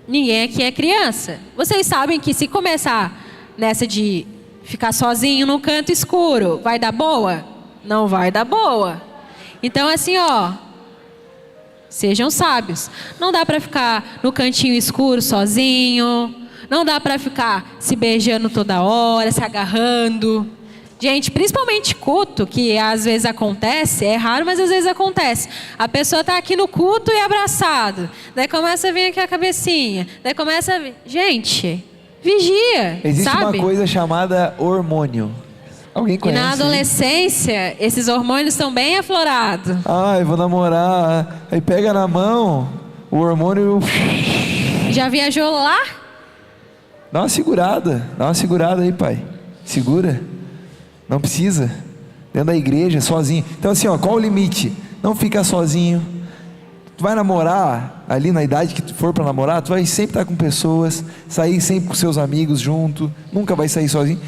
ninguém aqui é criança. Vocês sabem que se começar nessa de ficar sozinho num canto escuro, vai dar boa? Não vai dar boa. Então assim, sejam sábios. Não dá para ficar no cantinho escuro sozinho. Não dá para ficar se beijando toda hora, se agarrando. Gente, principalmente culto, que às vezes acontece, é raro, mas às vezes acontece. A pessoa tá aqui no culto e abraçado. Daí começa a vir aqui a cabecinha. Daí começa a vir... Gente, vigia, existe sabe? uma coisa chamada hormônio. Alguém conhece? E na adolescência, esses hormônios estão bem aflorados. Eu vou namorar. Aí pega na mão, o hormônio... Já viajou lá? Dá uma segurada aí, pai. Segura. Não precisa. Dentro da igreja, sozinho. Então assim, qual o limite? Não fica sozinho. Tu vai namorar, ali na idade que tu for para namorar, tu vai sempre estar com pessoas, sair sempre com seus amigos junto, nunca vai sair sozinho.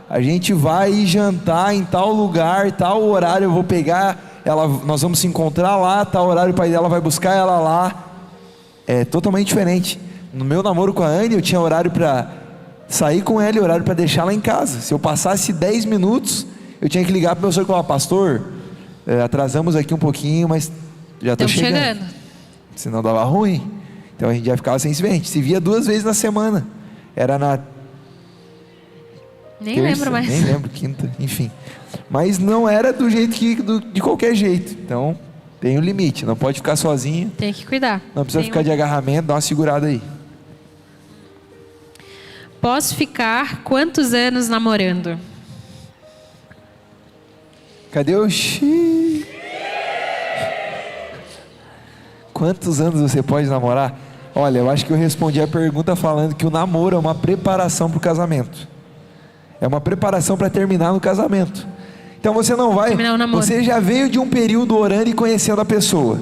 A gente vai jantar em tal lugar, tal horário, eu vou pegar ela, nós vamos se encontrar lá, tal horário o pai dela vai buscar ela lá. É totalmente diferente. No meu namoro com a Anne, eu tinha horário para sair com ela e horário para deixar ela em casa. Se eu passasse 10 minutos, eu tinha que ligar para o meu sogro e falar: pastor, atrasamos aqui um pouquinho, mas já estou chegando. Senão dava ruim. Então a gente já ficava sem se ver. A gente se via 2 vezes na semana. Era na nem terça, lembro mais. Nem lembro, quinta, enfim. Mas não era do jeito de qualquer jeito. Então tem um limite, não pode ficar sozinho. Tem que cuidar. Não precisa ficar de agarramento, dá uma segurada aí. Posso ficar quantos anos namorando? Cadê o Xi? Quantos anos você pode namorar? Olha, eu acho que eu respondi a pergunta falando que o namoro é uma preparação para o casamento. É uma preparação para terminar no casamento. Então você não vai... Você já veio de um período orando e conhecendo a pessoa.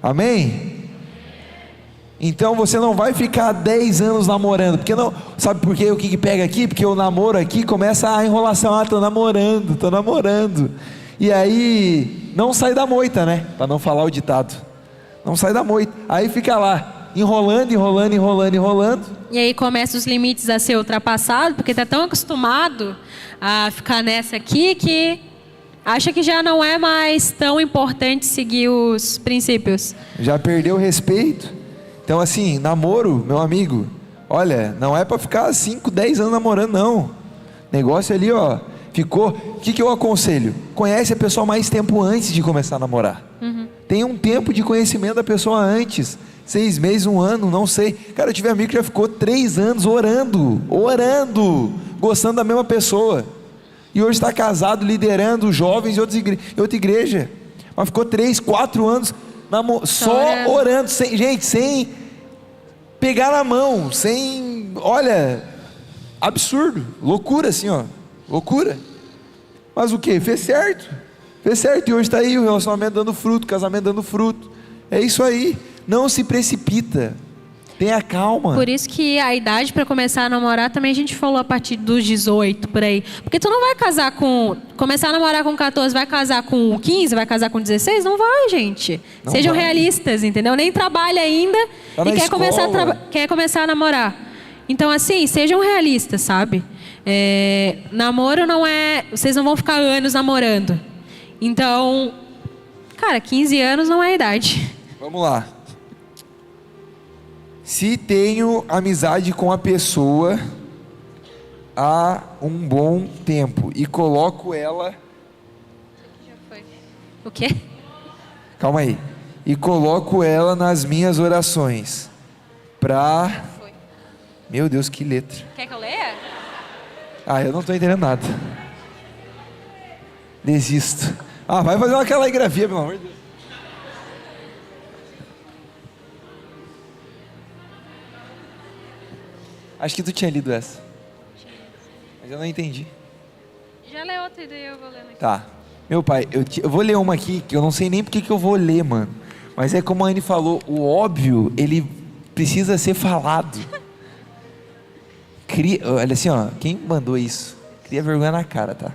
Amém? Então você não vai ficar 10 anos namorando, porque não, sabe por quê? O que pega aqui? Porque o namoro aqui começa a enrolação, tô namorando, e aí não sai da moita, né? Para não falar o ditado, não sai da moita, aí fica lá, enrolando, E aí começam os limites a ser ultrapassados, porque tá tão acostumado a ficar nessa aqui que acha que já não é mais tão importante seguir os princípios. Já perdeu o respeito. Então assim, namoro, meu amigo, olha, não é para ficar 5, 10 anos namorando não. Negócio ali, ó, ficou, o que eu aconselho? Conhece a pessoa mais tempo antes de começar a namorar. Tem um tempo de conhecimento da pessoa antes, 6 meses, 1 ano, não sei. Cara, eu tive um amigo que já ficou 3 anos orando, gostando da mesma pessoa. E hoje está casado, liderando jovens em outra igreja. Mas ficou 3, 4 anos só orando, sem pegar na mão, olha, absurdo, loucura assim, ó, loucura. Mas o que? Fez certo, e hoje está aí o relacionamento dando fruto, o casamento dando fruto. É isso aí, não se precipita, tenha calma. Por isso que a idade para começar a namorar também a gente falou a partir dos 18, por aí. Porque tu não vai começar a namorar com 14, vai casar com 15, vai casar com 16? Não vai, gente. Não Sejam vai. realistas, entendeu? Nem trabalha ainda Tá e na quer começar a namorar. Então assim, sejam realistas, sabe? Namoro não é... Vocês não vão ficar anos namorando. Então, cara, 15 anos não é a idade. Vamos lá. Se tenho amizade com a pessoa há um bom tempo e coloco ela... O quê? Calma aí. E coloco ela nas minhas orações pra... Meu Deus, que letra. Quer que eu leia? Eu não estou entendendo nada. Desisto. Vai fazer uma caligrafia, pelo amor de Deus. Acho que tu tinha lido essa. Mas eu não entendi. Já lê outra e daí eu vou lendo aqui. Tá. Meu pai, eu vou ler uma aqui que eu não sei nem porque que eu vou ler, mano. Mas é como a Anne falou, o óbvio, ele precisa ser falado. Olha assim, ó, quem mandou isso? Cria vergonha na cara, tá?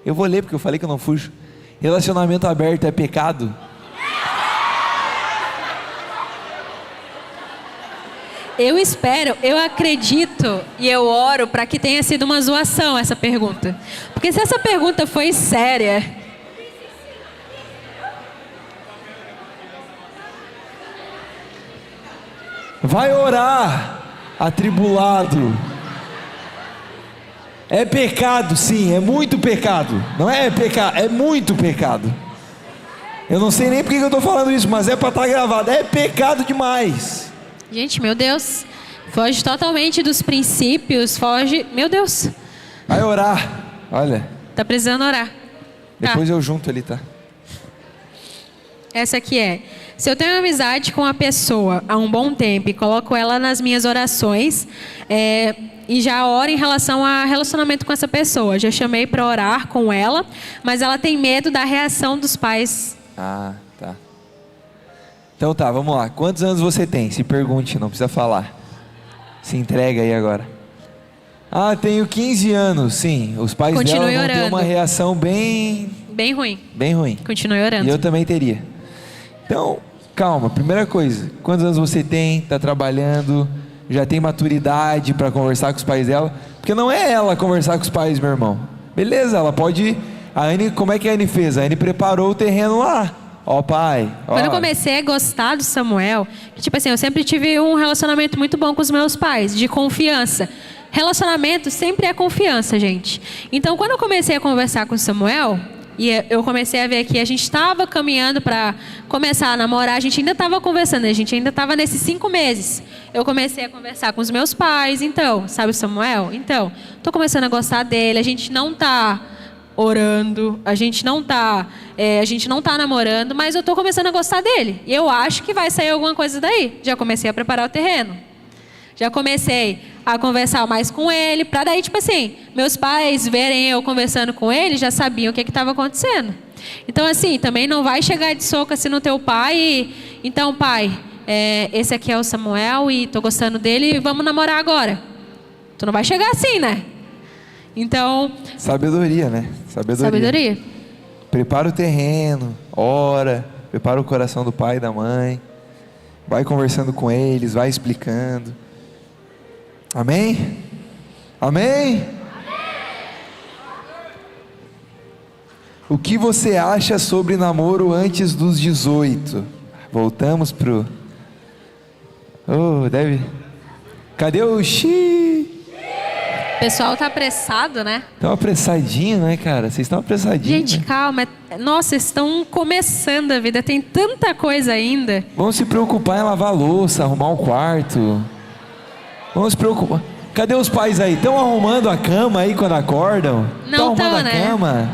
Eu vou ler porque eu falei que eu não fujo. Relacionamento aberto é pecado? Eu espero, eu acredito e eu oro para que tenha sido uma zoação essa pergunta. Porque se essa pergunta foi séria... Vai orar, atribulado. É pecado, sim, é muito pecado. Não é pecado, é muito pecado. Eu não sei nem porque eu estou falando isso, mas é para estar gravado. É pecado demais. Gente, meu Deus, foge totalmente dos princípios, foge... Meu Deus. Vai orar, olha. Tá precisando orar. Depois eu junto ali, tá? Essa aqui é: se eu tenho amizade com a pessoa há um bom tempo e coloco ela nas minhas orações, e já oro em relação a relacionamento com essa pessoa. Já chamei para orar com ela, mas ela tem medo da reação dos pais. Tá. Então tá, vamos lá. Quantos anos você tem? Se pergunte, não precisa falar. Se entrega aí agora. Tenho 15 anos, sim. Os pais Continue dela vão ter orando. uma reação bem ruim. Bem ruim. Continue orando. E eu também teria. Então, calma. Primeira coisa, quantos anos você tem? Tá trabalhando? Já tem maturidade para conversar com os pais dela? Porque não é ela conversar com os pais, meu irmão. Beleza, ela pode... A Anne, como é que a Anne fez? A Anne preparou o terreno lá. Ó, pai. Quando eu comecei a gostar do Samuel, tipo assim, eu sempre tive um relacionamento muito bom com os meus pais, de confiança. Relacionamento sempre é confiança, gente. Então, quando eu comecei a conversar com o Samuel, e eu comecei a ver que a gente estava caminhando para começar a namorar, a gente ainda estava conversando, a gente ainda estava nesses 5 meses. Eu comecei a conversar com os meus pais, então, sabe o Samuel? Então, estou começando a gostar dele, a gente não está orando, a gente não tá namorando, mas eu tô começando a gostar dele. E eu acho que vai sair alguma coisa daí. Já comecei a preparar o terreno. Já comecei a conversar mais com ele, para daí, tipo assim, meus pais verem eu conversando com ele, já sabiam o que estava acontecendo. Então, assim, também não vai chegar de soco assim no teu pai e... Então, pai, esse aqui é o Samuel e tô gostando dele e vamos namorar agora. Tu não vai chegar assim, né? Então... Sabedoria, né? Sabedoria. Prepara o terreno, ora, prepara o coração do pai e da mãe. Vai conversando com eles, vai explicando. Amém? Amém? O que você acha sobre namoro antes dos 18? Voltamos pro... Cadê o xi? O pessoal tá apressado, né? Estão apressadinho, né, cara? Vocês estão apressadinhos. Gente, né? calma. Nossa, estão começando a vida. Tem tanta coisa ainda. Vamos se preocupar em lavar a louça, arrumar o quarto. Vamos se preocupar. Cadê os pais aí? Estão arrumando a cama aí quando acordam? Não Estão arrumando tão, a né? cama?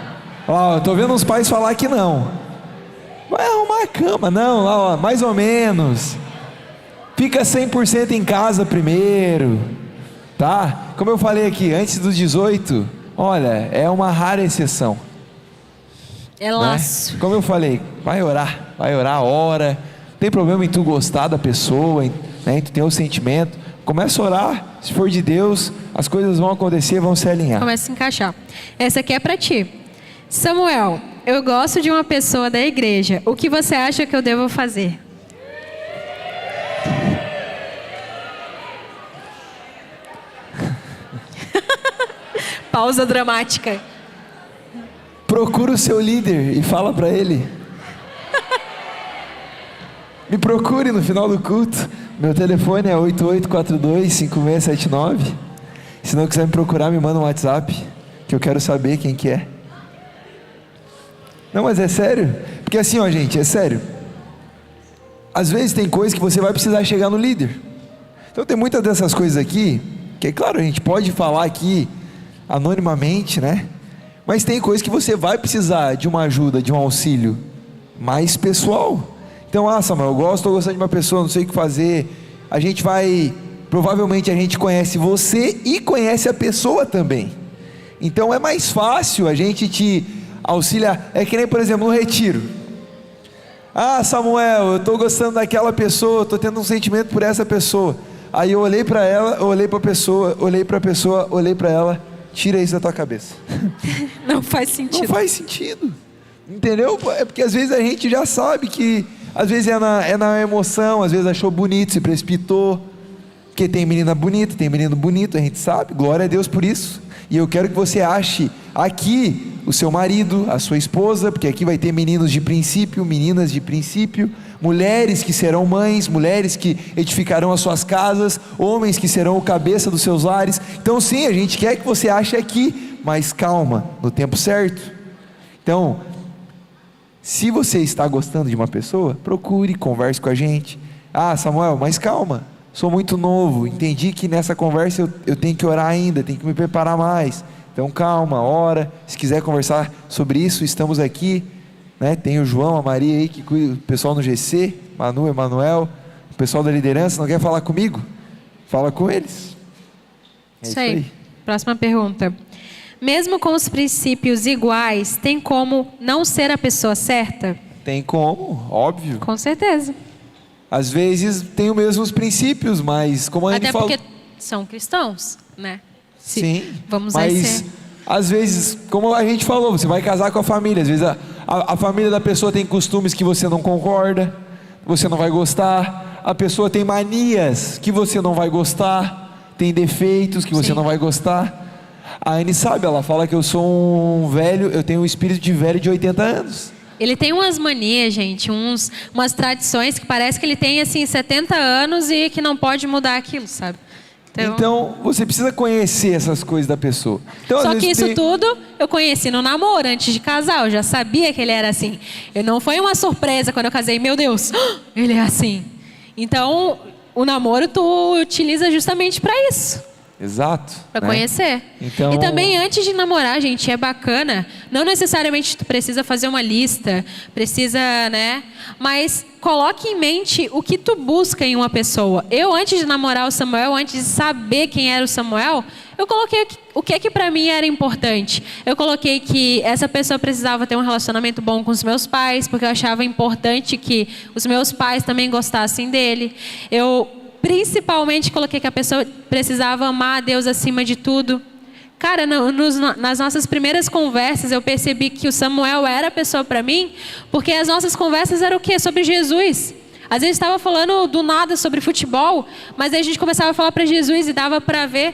Ó, eu tô vendo os pais falar que não. Vai arrumar a cama, não, lá, ó, mais ou menos. Fica 100% em casa primeiro, tá? Como eu falei aqui, antes dos 18, olha, é uma rara exceção. É Né? laço. Como eu falei, vai orar, ora. Não tem problema em tu gostar da pessoa, né? Em tu ter o sentimento. Começa a orar, se for de Deus, as coisas vão acontecer, vão se alinhar. Começa a se encaixar. Essa aqui é pra ti. Samuel, eu gosto de uma pessoa da igreja. O que você acha que eu devo fazer? Pausa dramática. Procura o seu líder e fala para ele. Me procure no final do culto. Meu telefone é 8842-5679. Se não quiser me procurar, me manda um WhatsApp, que eu quero saber quem que é. Não, mas é sério. Porque assim, ó, gente, é sério. Às vezes tem coisas que você vai precisar chegar no líder. Então tem muitas dessas coisas aqui, que é claro, a gente pode falar aqui anonimamente, né? Mas tem coisas que você vai precisar de uma ajuda, de um auxílio mais pessoal. Então, Samuel, eu estou gostando de uma pessoa, não sei o que fazer. A gente vai, provavelmente a gente conhece você e conhece a pessoa também. Então é mais fácil a gente te auxiliar. É que nem, por exemplo, no retiro. Samuel, eu estou gostando daquela pessoa, estou tendo um sentimento por essa pessoa. Aí eu olhei para ela, olhei para a pessoa, olhei para a pessoa, olhei para ela. Tira isso da tua cabeça. Não faz sentido. Não faz sentido. Entendeu? É porque às vezes a gente já sabe que às vezes é na emoção, às vezes achou bonito, se precipitou. Porque tem menina bonita, tem menino bonito, a gente sabe. Glória a Deus por isso. E eu quero que você ache aqui o seu marido, a sua esposa, porque aqui vai ter meninos de princípio, meninas de princípio, mulheres que serão mães, mulheres que edificarão as suas casas, homens que serão o cabeça dos seus lares. Então sim, a gente quer que você ache aqui, mas calma, no tempo certo. Então, se você está gostando de uma pessoa, procure, converse com a gente. Samuel, mas calma, sou muito novo, entendi que nessa conversa eu tenho que orar ainda, tenho que me preparar mais. Então calma, ora, se quiser conversar sobre isso, estamos aqui, né? Tem o João, a Maria aí que cuida, o pessoal no GC, Manu, Emanuel, o pessoal da liderança, não quer falar comigo? Fala com eles. Isso aí. Próxima pergunta. Mesmo com os princípios iguais, tem como não ser a pessoa certa? Tem como, óbvio. Com certeza. Às vezes tem os mesmos princípios, mas como a gente falou... Até porque são cristãos, né? Sim, vamos mas às vezes, como a gente falou, você vai casar com a família, às vezes a família da pessoa tem costumes que você não concorda, você não vai gostar, a pessoa tem manias que você não vai gostar, tem defeitos que você não vai gostar. A Anne sabe, ela fala que eu sou um velho, eu tenho um espírito de velho de 80 anos. Ele tem umas manias, gente, umas tradições que parece que ele tem assim 70 anos e que não pode mudar aquilo, sabe? Então você precisa conhecer essas coisas da pessoa. Então, só que isso tudo eu conheci no namoro, antes de casar. Eu já sabia que ele era assim. Não foi uma surpresa quando eu casei. Meu Deus, ele é assim. Então, o namoro tu utiliza justamente para isso. Exato. Para né? conhecer. Então... E também antes de namorar, gente, é bacana. Não necessariamente tu precisa fazer uma lista, precisa, né? Mas coloque em mente o que tu busca em uma pessoa. Eu, antes de namorar o Samuel, antes de saber quem era o Samuel, eu coloquei o que é que para mim era importante. Eu coloquei que essa pessoa precisava ter um relacionamento bom com os meus pais, porque eu achava importante que os meus pais também gostassem dele. Eu principalmente coloquei que a pessoa precisava amar a Deus acima de tudo. Cara, nas nossas primeiras conversas eu percebi que o Samuel era a pessoa para mim, porque as nossas conversas eram o quê? Sobre Jesus. Às vezes estava falando do nada sobre futebol, mas aí a gente começava a falar para Jesus e dava para ver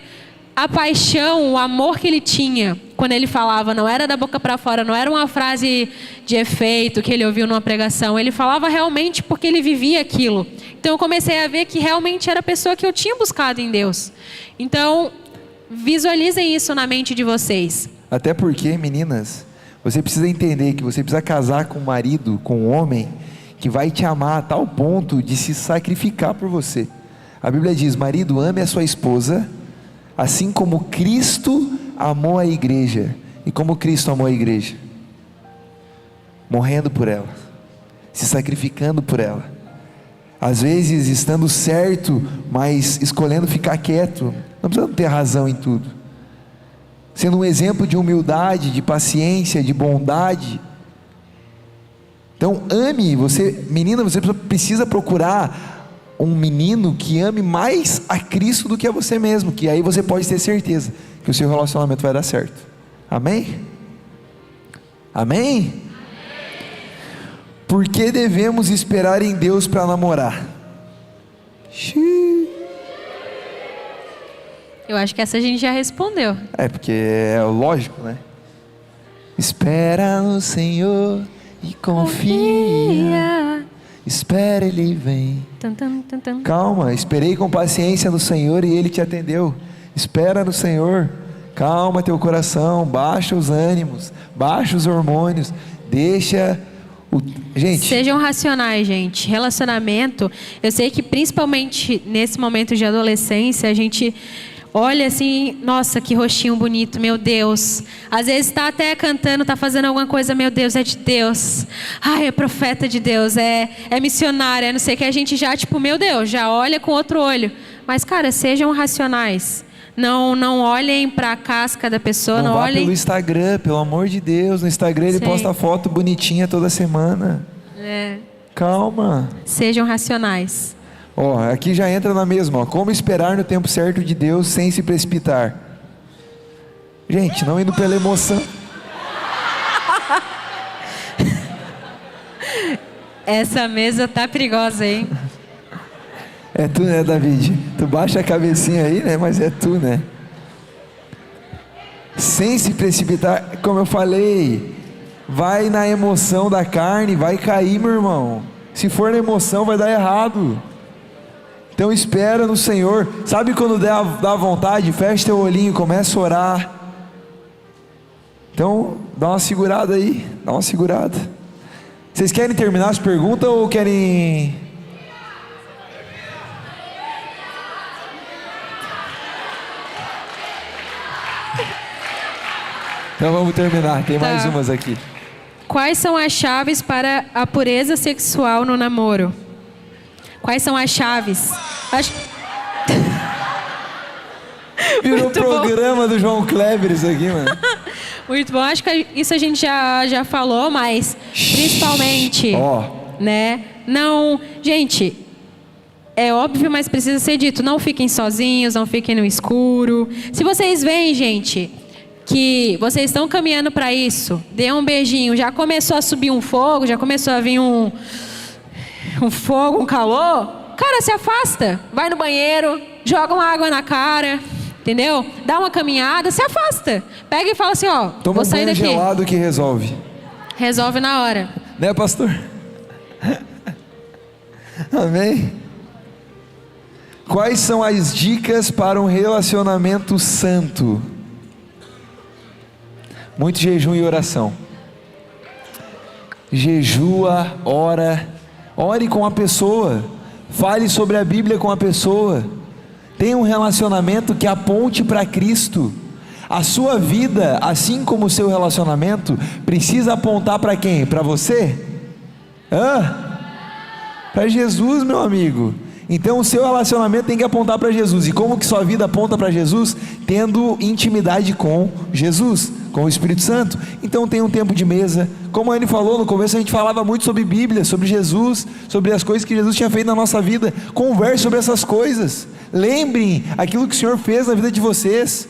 a paixão, o amor que ele tinha quando ele falava. Não era da boca para fora, não era uma frase de efeito que ele ouviu numa pregação. Ele falava realmente porque ele vivia aquilo. Então eu comecei a ver que realmente era a pessoa que eu tinha buscado em Deus. Então visualizem isso na mente de vocês. Até porque, meninas, você precisa entender que você precisa casar com um marido, com um homem que vai te amar a tal ponto de se sacrificar por você. A Bíblia diz: marido, ame a sua esposa assim como Cristo amou a igreja. E como Cristo amou a igreja? Morrendo por ela, se sacrificando por ela. Às vezes estando certo, mas escolhendo ficar quieto. Não precisa ter razão em tudo. Sendo um exemplo de humildade, de paciência, de bondade. Então ame, menina, você precisa procurar um menino que ame mais a Cristo do que a você mesmo, que aí você pode ter certeza que o seu relacionamento vai dar certo. Amém? Amém? Por que devemos esperar em Deus para namorar? Eu acho que essa a gente já respondeu. É, porque é lógico, né? Espera no Senhor e confia. Espera, Ele vem. Calma, esperei com paciência no Senhor e Ele te atendeu. Espera no Senhor. Calma teu coração, baixa os ânimos, baixa os hormônios, deixa gente. Sejam racionais, gente. Relacionamento, eu sei que principalmente nesse momento de adolescência, a gente olha assim, nossa, que rostinho bonito, meu Deus. Às vezes está até cantando, está fazendo alguma coisa, meu Deus, é de Deus. Ai, é profeta de Deus, é missionária, é não sei o que. A gente já, tipo, meu Deus, já olha com outro olho. Mas, cara, sejam racionais. Não olhem para a casca da pessoa, não vá olhem pelo Instagram, pelo amor de Deus. No Instagram ele posta foto bonitinha toda semana. Calma. Sejam racionais. Aqui já entra na mesma, como esperar no tempo certo de Deus sem se precipitar. Gente, não indo pela emoção. Essa mesa tá perigosa, hein? É tu, né, David? Tu baixa a cabecinha aí, né? Mas é tu, né? Sem se precipitar, como eu falei, vai na emoção da carne, vai cair, meu irmão. Se for na emoção, vai dar errado. Então espera no Senhor. Sabe quando dá vontade? Fecha teu olhinho, começa a orar. Então, dá uma segurada aí. Dá uma segurada. Vocês querem terminar as perguntas ou querem... Então vamos terminar. Tem mais umas aqui. Quais são as chaves para a pureza sexual no namoro? Quais são as chaves? Virou programa do João Kleber isso aqui, mano. Muito bom. Acho que isso a gente já falou, mas principalmente, né? Não, gente, é óbvio, mas precisa ser dito. Não fiquem sozinhos, não fiquem no escuro. Se vocês veem, gente, que vocês estão caminhando para isso, dê um beijinho. Já começou a subir um fogo, já começou a vir um fogo, um calor. Cara, se afasta. Vai no banheiro, joga uma água na cara, entendeu? Dá uma caminhada, se afasta. Pega e fala assim, toma vou sair um banho daqui. gelado que resolve. Resolve na hora. Né, pastor? Amém? Quais são as dicas para um relacionamento santo? Muito jejum e oração. Jejua, ore com a pessoa. Fale sobre a Bíblia com a pessoa. Tenha um relacionamento que aponte para Cristo. A sua vida, assim como o seu relacionamento, precisa apontar para quem? Para você? Para Jesus, meu amigo. Então o seu relacionamento tem que apontar para Jesus. E como que sua vida aponta para Jesus? Tendo intimidade com Jesus, com o Espírito Santo. Então tem um tempo de mesa. Como a Anne falou no começo, a gente falava muito sobre Bíblia, sobre Jesus, sobre as coisas que Jesus tinha feito na nossa vida. Converse sobre essas coisas. Lembrem aquilo que o Senhor fez na vida de vocês.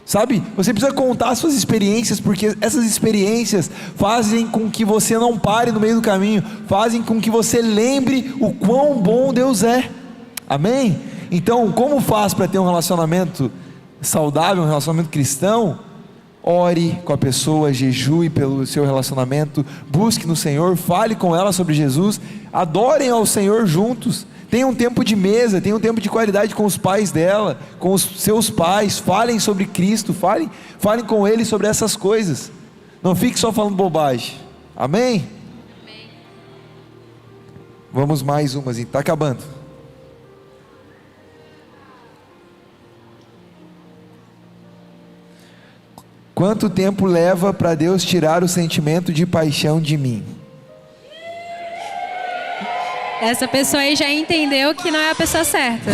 Sabe, você precisa contar suas experiências, porque essas experiências fazem com que você não pare no meio do caminho, fazem com que você lembre o quão bom Deus é. Amém? Então, como faz para ter um relacionamento saudável, um relacionamento cristão? Ore com a pessoa, jejue pelo seu relacionamento, busque no Senhor, fale com ela sobre Jesus, adorem ao Senhor juntos. Tenha um tempo de mesa, tenha um tempo de qualidade com os pais dela, com os seus pais, falem sobre Cristo, falem com eles sobre essas coisas. Não fique só falando bobagem. Amém? Amém. Vamos mais umas, está acabando. Quanto tempo leva para Deus tirar o sentimento de paixão de mim? Essa pessoa aí já entendeu que não é a pessoa certa.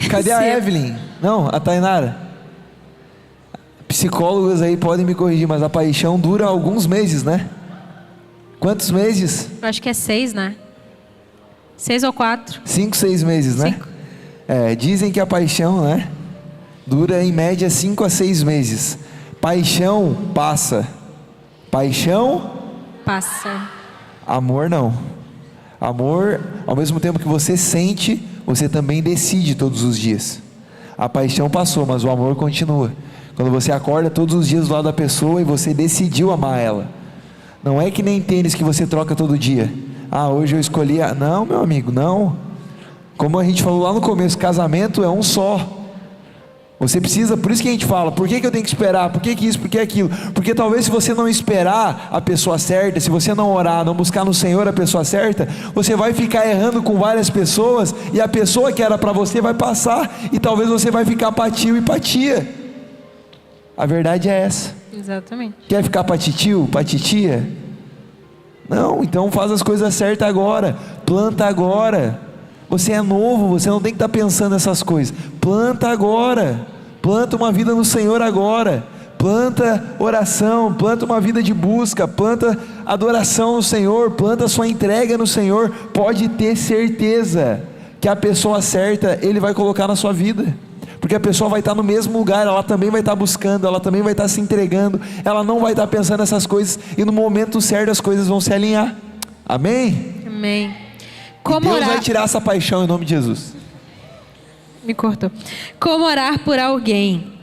Cadê a Evelyn? Não, a Tainara. Psicólogos aí podem me corrigir, mas a paixão dura alguns meses, né? Quantos meses? Eu acho que é 6, né? 6 ou 4. 5, 6 meses, né? 5. Dizem que a paixão, né, dura em média 5 a 6 meses. Paixão passa. Paixão Passa. Amor não. Amor, ao mesmo tempo que você sente, você também decide todos os dias. A paixão passou, mas o amor continua. Quando você acorda todos os dias do lado da pessoa e você decidiu amar ela. Não é que nem tênis que você troca todo dia. Hoje eu escolhi Não, meu amigo, não. Como a gente falou lá no começo, casamento é um só. Você precisa, por isso que a gente fala, por que eu tenho que esperar, por que isso, por que aquilo? Porque talvez se você não esperar a pessoa certa, se você não orar, não buscar no Senhor a pessoa certa, você vai ficar errando com várias pessoas, e a pessoa que era para você vai passar, e talvez você vai ficar patio e patia. A verdade é essa. Exatamente. Quer ficar patitio, patitia? Não, então faz as coisas certas agora, planta agora. Você é novo, você não tem que estar pensando nessas coisas. Planta agora, planta uma vida no Senhor agora, planta oração, planta uma vida de busca, planta adoração no Senhor, planta sua entrega no Senhor. Pode ter certeza que a pessoa certa Ele vai colocar na sua vida, porque a pessoa vai estar no mesmo lugar, ela também vai estar buscando, ela também vai estar se entregando, ela não vai estar pensando nessas coisas, e no momento certo as coisas vão se alinhar. Amém? Amém. Como Deus vai tirar essa paixão em nome de Jesus. Me cortou. Como orar por alguém?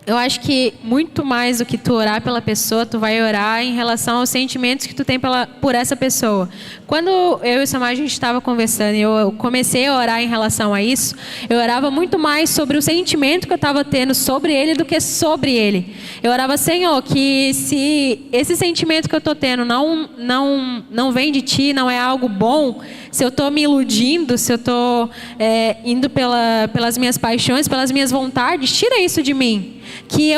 Eu acho que muito mais do que tu orar pela pessoa, tu vai orar em relação aos sentimentos que tu tem por essa pessoa. Quando eu e o Samar a gente estava conversando e eu comecei a orar em relação a isso, eu orava muito mais sobre o sentimento que eu estava tendo sobre ele do que sobre ele. Eu orava, Senhor, que se esse sentimento que eu estou tendo não vem de Ti, não é algo bom, se eu estou me iludindo, se eu estou indo pelas minhas paixões, pelas minhas vontades, tira isso de mim. Que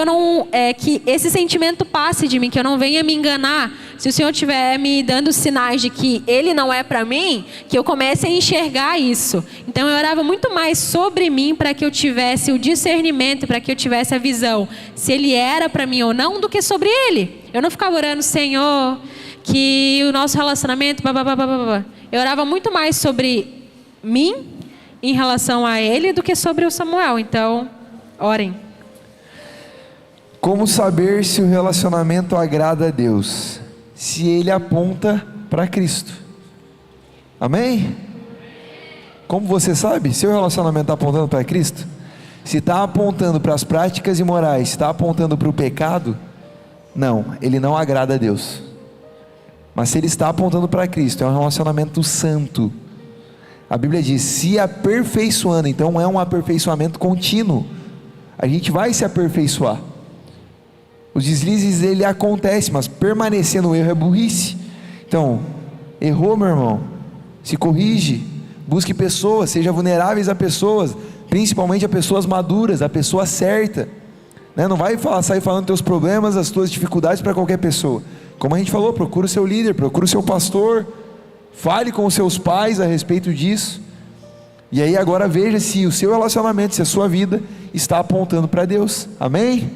que esse sentimento passe de mim, que eu não venha me enganar. Se o Senhor estiver me dando sinais de que Ele não é para mim, que eu comece a enxergar isso. Então eu orava muito mais sobre mim para que eu tivesse o discernimento, para que eu tivesse a visão, se Ele era para mim ou não, do que sobre Ele. Eu não ficava orando, Senhor, que o nosso relacionamento... Eu orava muito mais sobre mim em relação a Ele do que sobre o Samuel. Então, orem. Como saber se o relacionamento agrada a Deus? Se ele aponta para Cristo. Amém? Como você sabe? Se o relacionamento está apontando para Cristo, se está apontando para as práticas imorais, se está apontando para o pecado, não, ele não agrada a Deus. Mas se ele está apontando para Cristo, é um relacionamento santo. A Bíblia diz, se aperfeiçoando, então é um aperfeiçoamento contínuo. A gente vai se aperfeiçoar. Os deslizes, ele acontece, mas permanecer no erro é burrice. Então, errou, meu irmão, se corrige, Busque pessoas, seja vulneráveis a pessoas, principalmente a pessoas maduras, a pessoa certa, né? Não vai sair falando teus problemas, as tuas dificuldades para qualquer pessoa. Como a gente falou, procura o seu líder, procura o seu pastor, fale com os seus pais a respeito disso. E aí agora veja se o seu relacionamento, se a sua vida está apontando para Deus. Amém?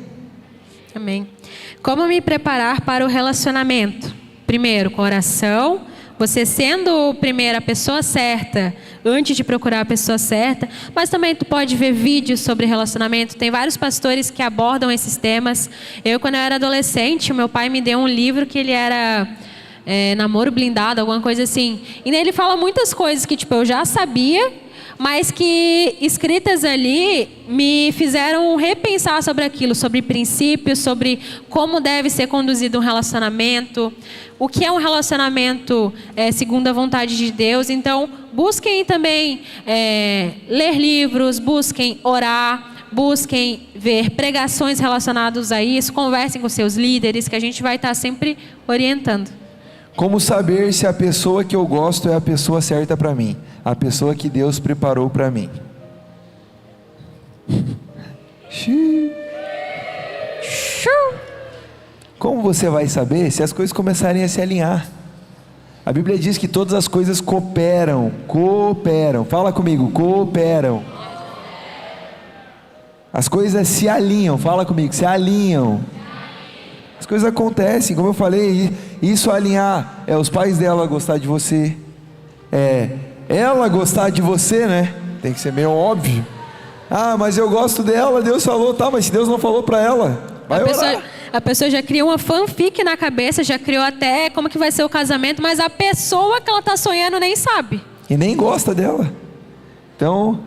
Amém. Como me preparar para o relacionamento? Primeiro, com oração. Você sendo primeiro a pessoa certa, antes de procurar a pessoa certa. Mas também tu pode ver vídeos sobre relacionamento. Tem vários pastores que abordam esses temas. Quando eu era adolescente, o meu pai me deu um livro que ele era namoro blindado, alguma coisa assim. E nele fala muitas coisas que eu já sabia, mas que escritas ali me fizeram repensar sobre aquilo, sobre princípios, sobre como deve ser conduzido um relacionamento, o que é um relacionamento segundo a vontade de Deus. Então, busquem também ler livros, busquem orar, busquem ver pregações relacionadas a isso, conversem com seus líderes, que a gente vai estar sempre orientando. Como saber se a pessoa que eu gosto é a pessoa certa para mim? A pessoa que Deus preparou para mim. Como você vai saber se as coisas começarem a se alinhar? A Bíblia diz que todas as coisas cooperam. Fala comigo, cooperam. As coisas se alinham, fala comigo, se alinham. As coisas acontecem, como eu falei, isso alinhar, os pais dela gostar de você, ela gostar de você, né? Tem que ser meio óbvio. Mas eu gosto dela, Deus falou, tá, mas se Deus não falou para ela, vai orar. A pessoa já criou uma fanfic na cabeça, já criou até como que vai ser o casamento, mas a pessoa que ela está sonhando nem sabe. E nem gosta dela. Então,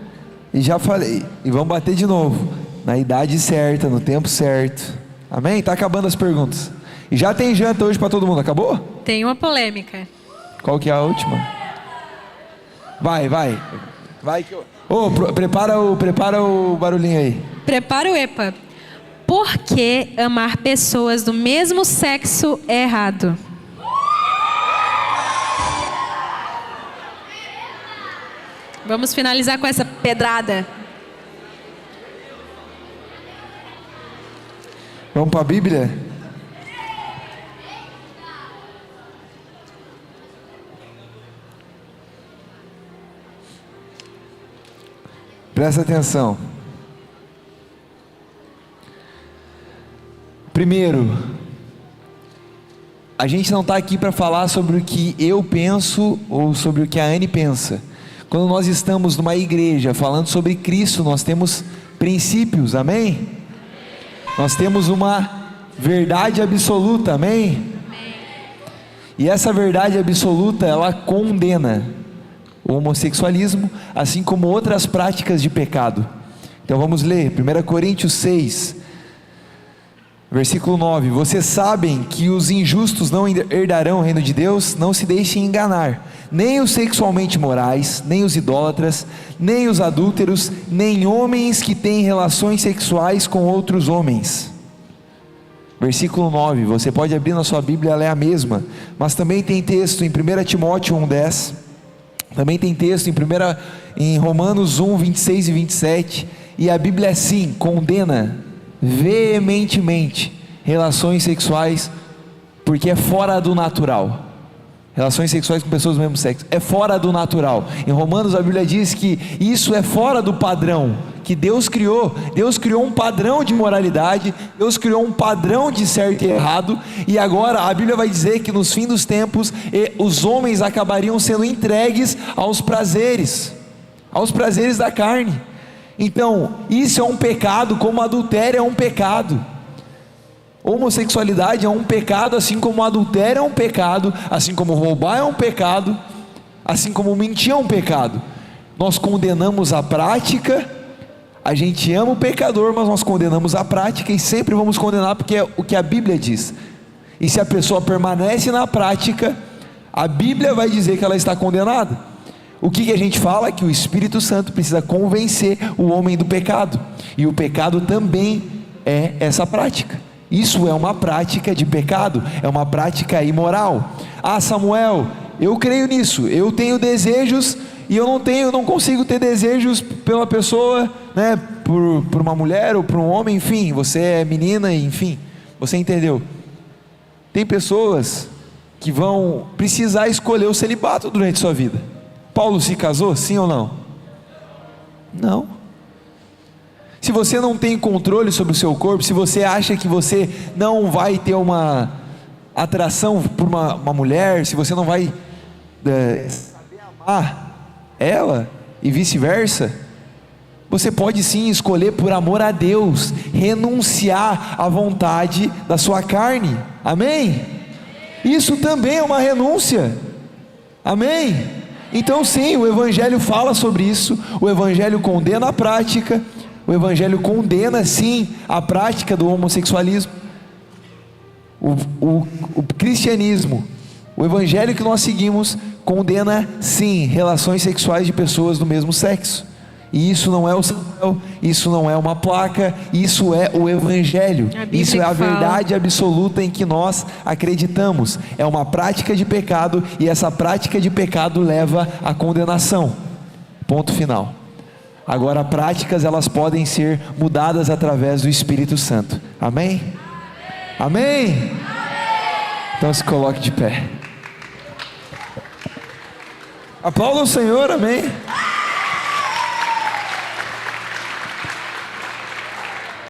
e já falei, e vamos bater de novo, na idade certa, no tempo certo. Amém? Tá acabando as perguntas. E já tem janta hoje para todo mundo, acabou? Tem uma polêmica. Qual que é a última? Vai que eu... prepara o barulhinho aí. Prepara o EPA. Por que amar pessoas do mesmo sexo é errado? Vamos finalizar com essa pedrada. Vamos para a Bíblia? Presta atenção. Primeiro, a gente não está aqui para falar sobre o que eu penso ou sobre o que a Anne pensa. Quando nós estamos numa igreja falando sobre Cristo, nós temos princípios, amém? Nós temos uma verdade absoluta, amém? E essa verdade absoluta, ela condena o homossexualismo, assim como outras práticas de pecado. Então vamos ler, 1 Coríntios 6, versículo 9. Vocês sabem que os injustos não herdarão o reino de Deus? Não se deixem enganar. Nem os sexualmente imorais, nem os idólatras, nem os adúlteros, nem homens que têm relações sexuais com outros homens. Versículo 9, você pode abrir na sua Bíblia, ela é a mesma, mas também tem texto em 1 Timóteo 1,10, também tem texto em Romanos 1, 26 e 27, e a Bíblia assim condena veementemente relações sexuais, porque é fora do natural. Relações sexuais com pessoas do mesmo sexo é fora do natural. Em Romanos a Bíblia diz que isso é fora do padrão que Deus criou. Deus criou um padrão de moralidade, Deus criou um padrão de certo e errado, e agora a Bíblia vai dizer que nos fins dos tempos os homens acabariam sendo entregues aos prazeres da carne. Então isso é um pecado, como adultério é um pecado. Homossexualidade é um pecado, assim como adultério é um pecado, assim como roubar é um pecado, assim como mentir é um pecado. Nós condenamos a prática, a gente ama o pecador, mas nós condenamos a prática e sempre vamos condenar porque é o que a Bíblia diz. E se a pessoa permanece na prática, a Bíblia vai dizer que ela está condenada. O que a gente fala? Que o Espírito Santo precisa convencer o homem do pecado, e o pecado também é essa prática. Isso é uma prática de pecado, é uma prática imoral. Samuel, eu creio nisso, eu tenho desejos e eu não consigo ter desejos pela pessoa, né, por uma mulher ou por um homem, enfim, você é menina, enfim, você entendeu? Tem pessoas que vão precisar escolher o celibato durante sua vida. Paulo se casou, sim ou não? Não. Se você não tem controle sobre o seu corpo, se você acha que você não vai ter uma atração por uma mulher, se você não vai saber amar ela e vice-versa, você pode sim escolher por amor a Deus, renunciar à vontade da sua carne, amém? Isso também é uma renúncia, amém? Então sim, o Evangelho fala sobre isso, o Evangelho condena a prática, o Evangelho condena sim a prática do homossexualismo. O cristianismo, o Evangelho que nós seguimos, condena sim relações sexuais de pessoas do mesmo sexo. E isso não é o céu, isso não é uma placa, isso é o Evangelho, isso é a verdade absoluta em que nós acreditamos. É uma prática de pecado, e essa prática de pecado leva à condenação, ponto final. Agora, práticas, elas podem ser mudadas através do Espírito Santo, amém? Amém? Então se coloque de pé, aplauda o Senhor, amém?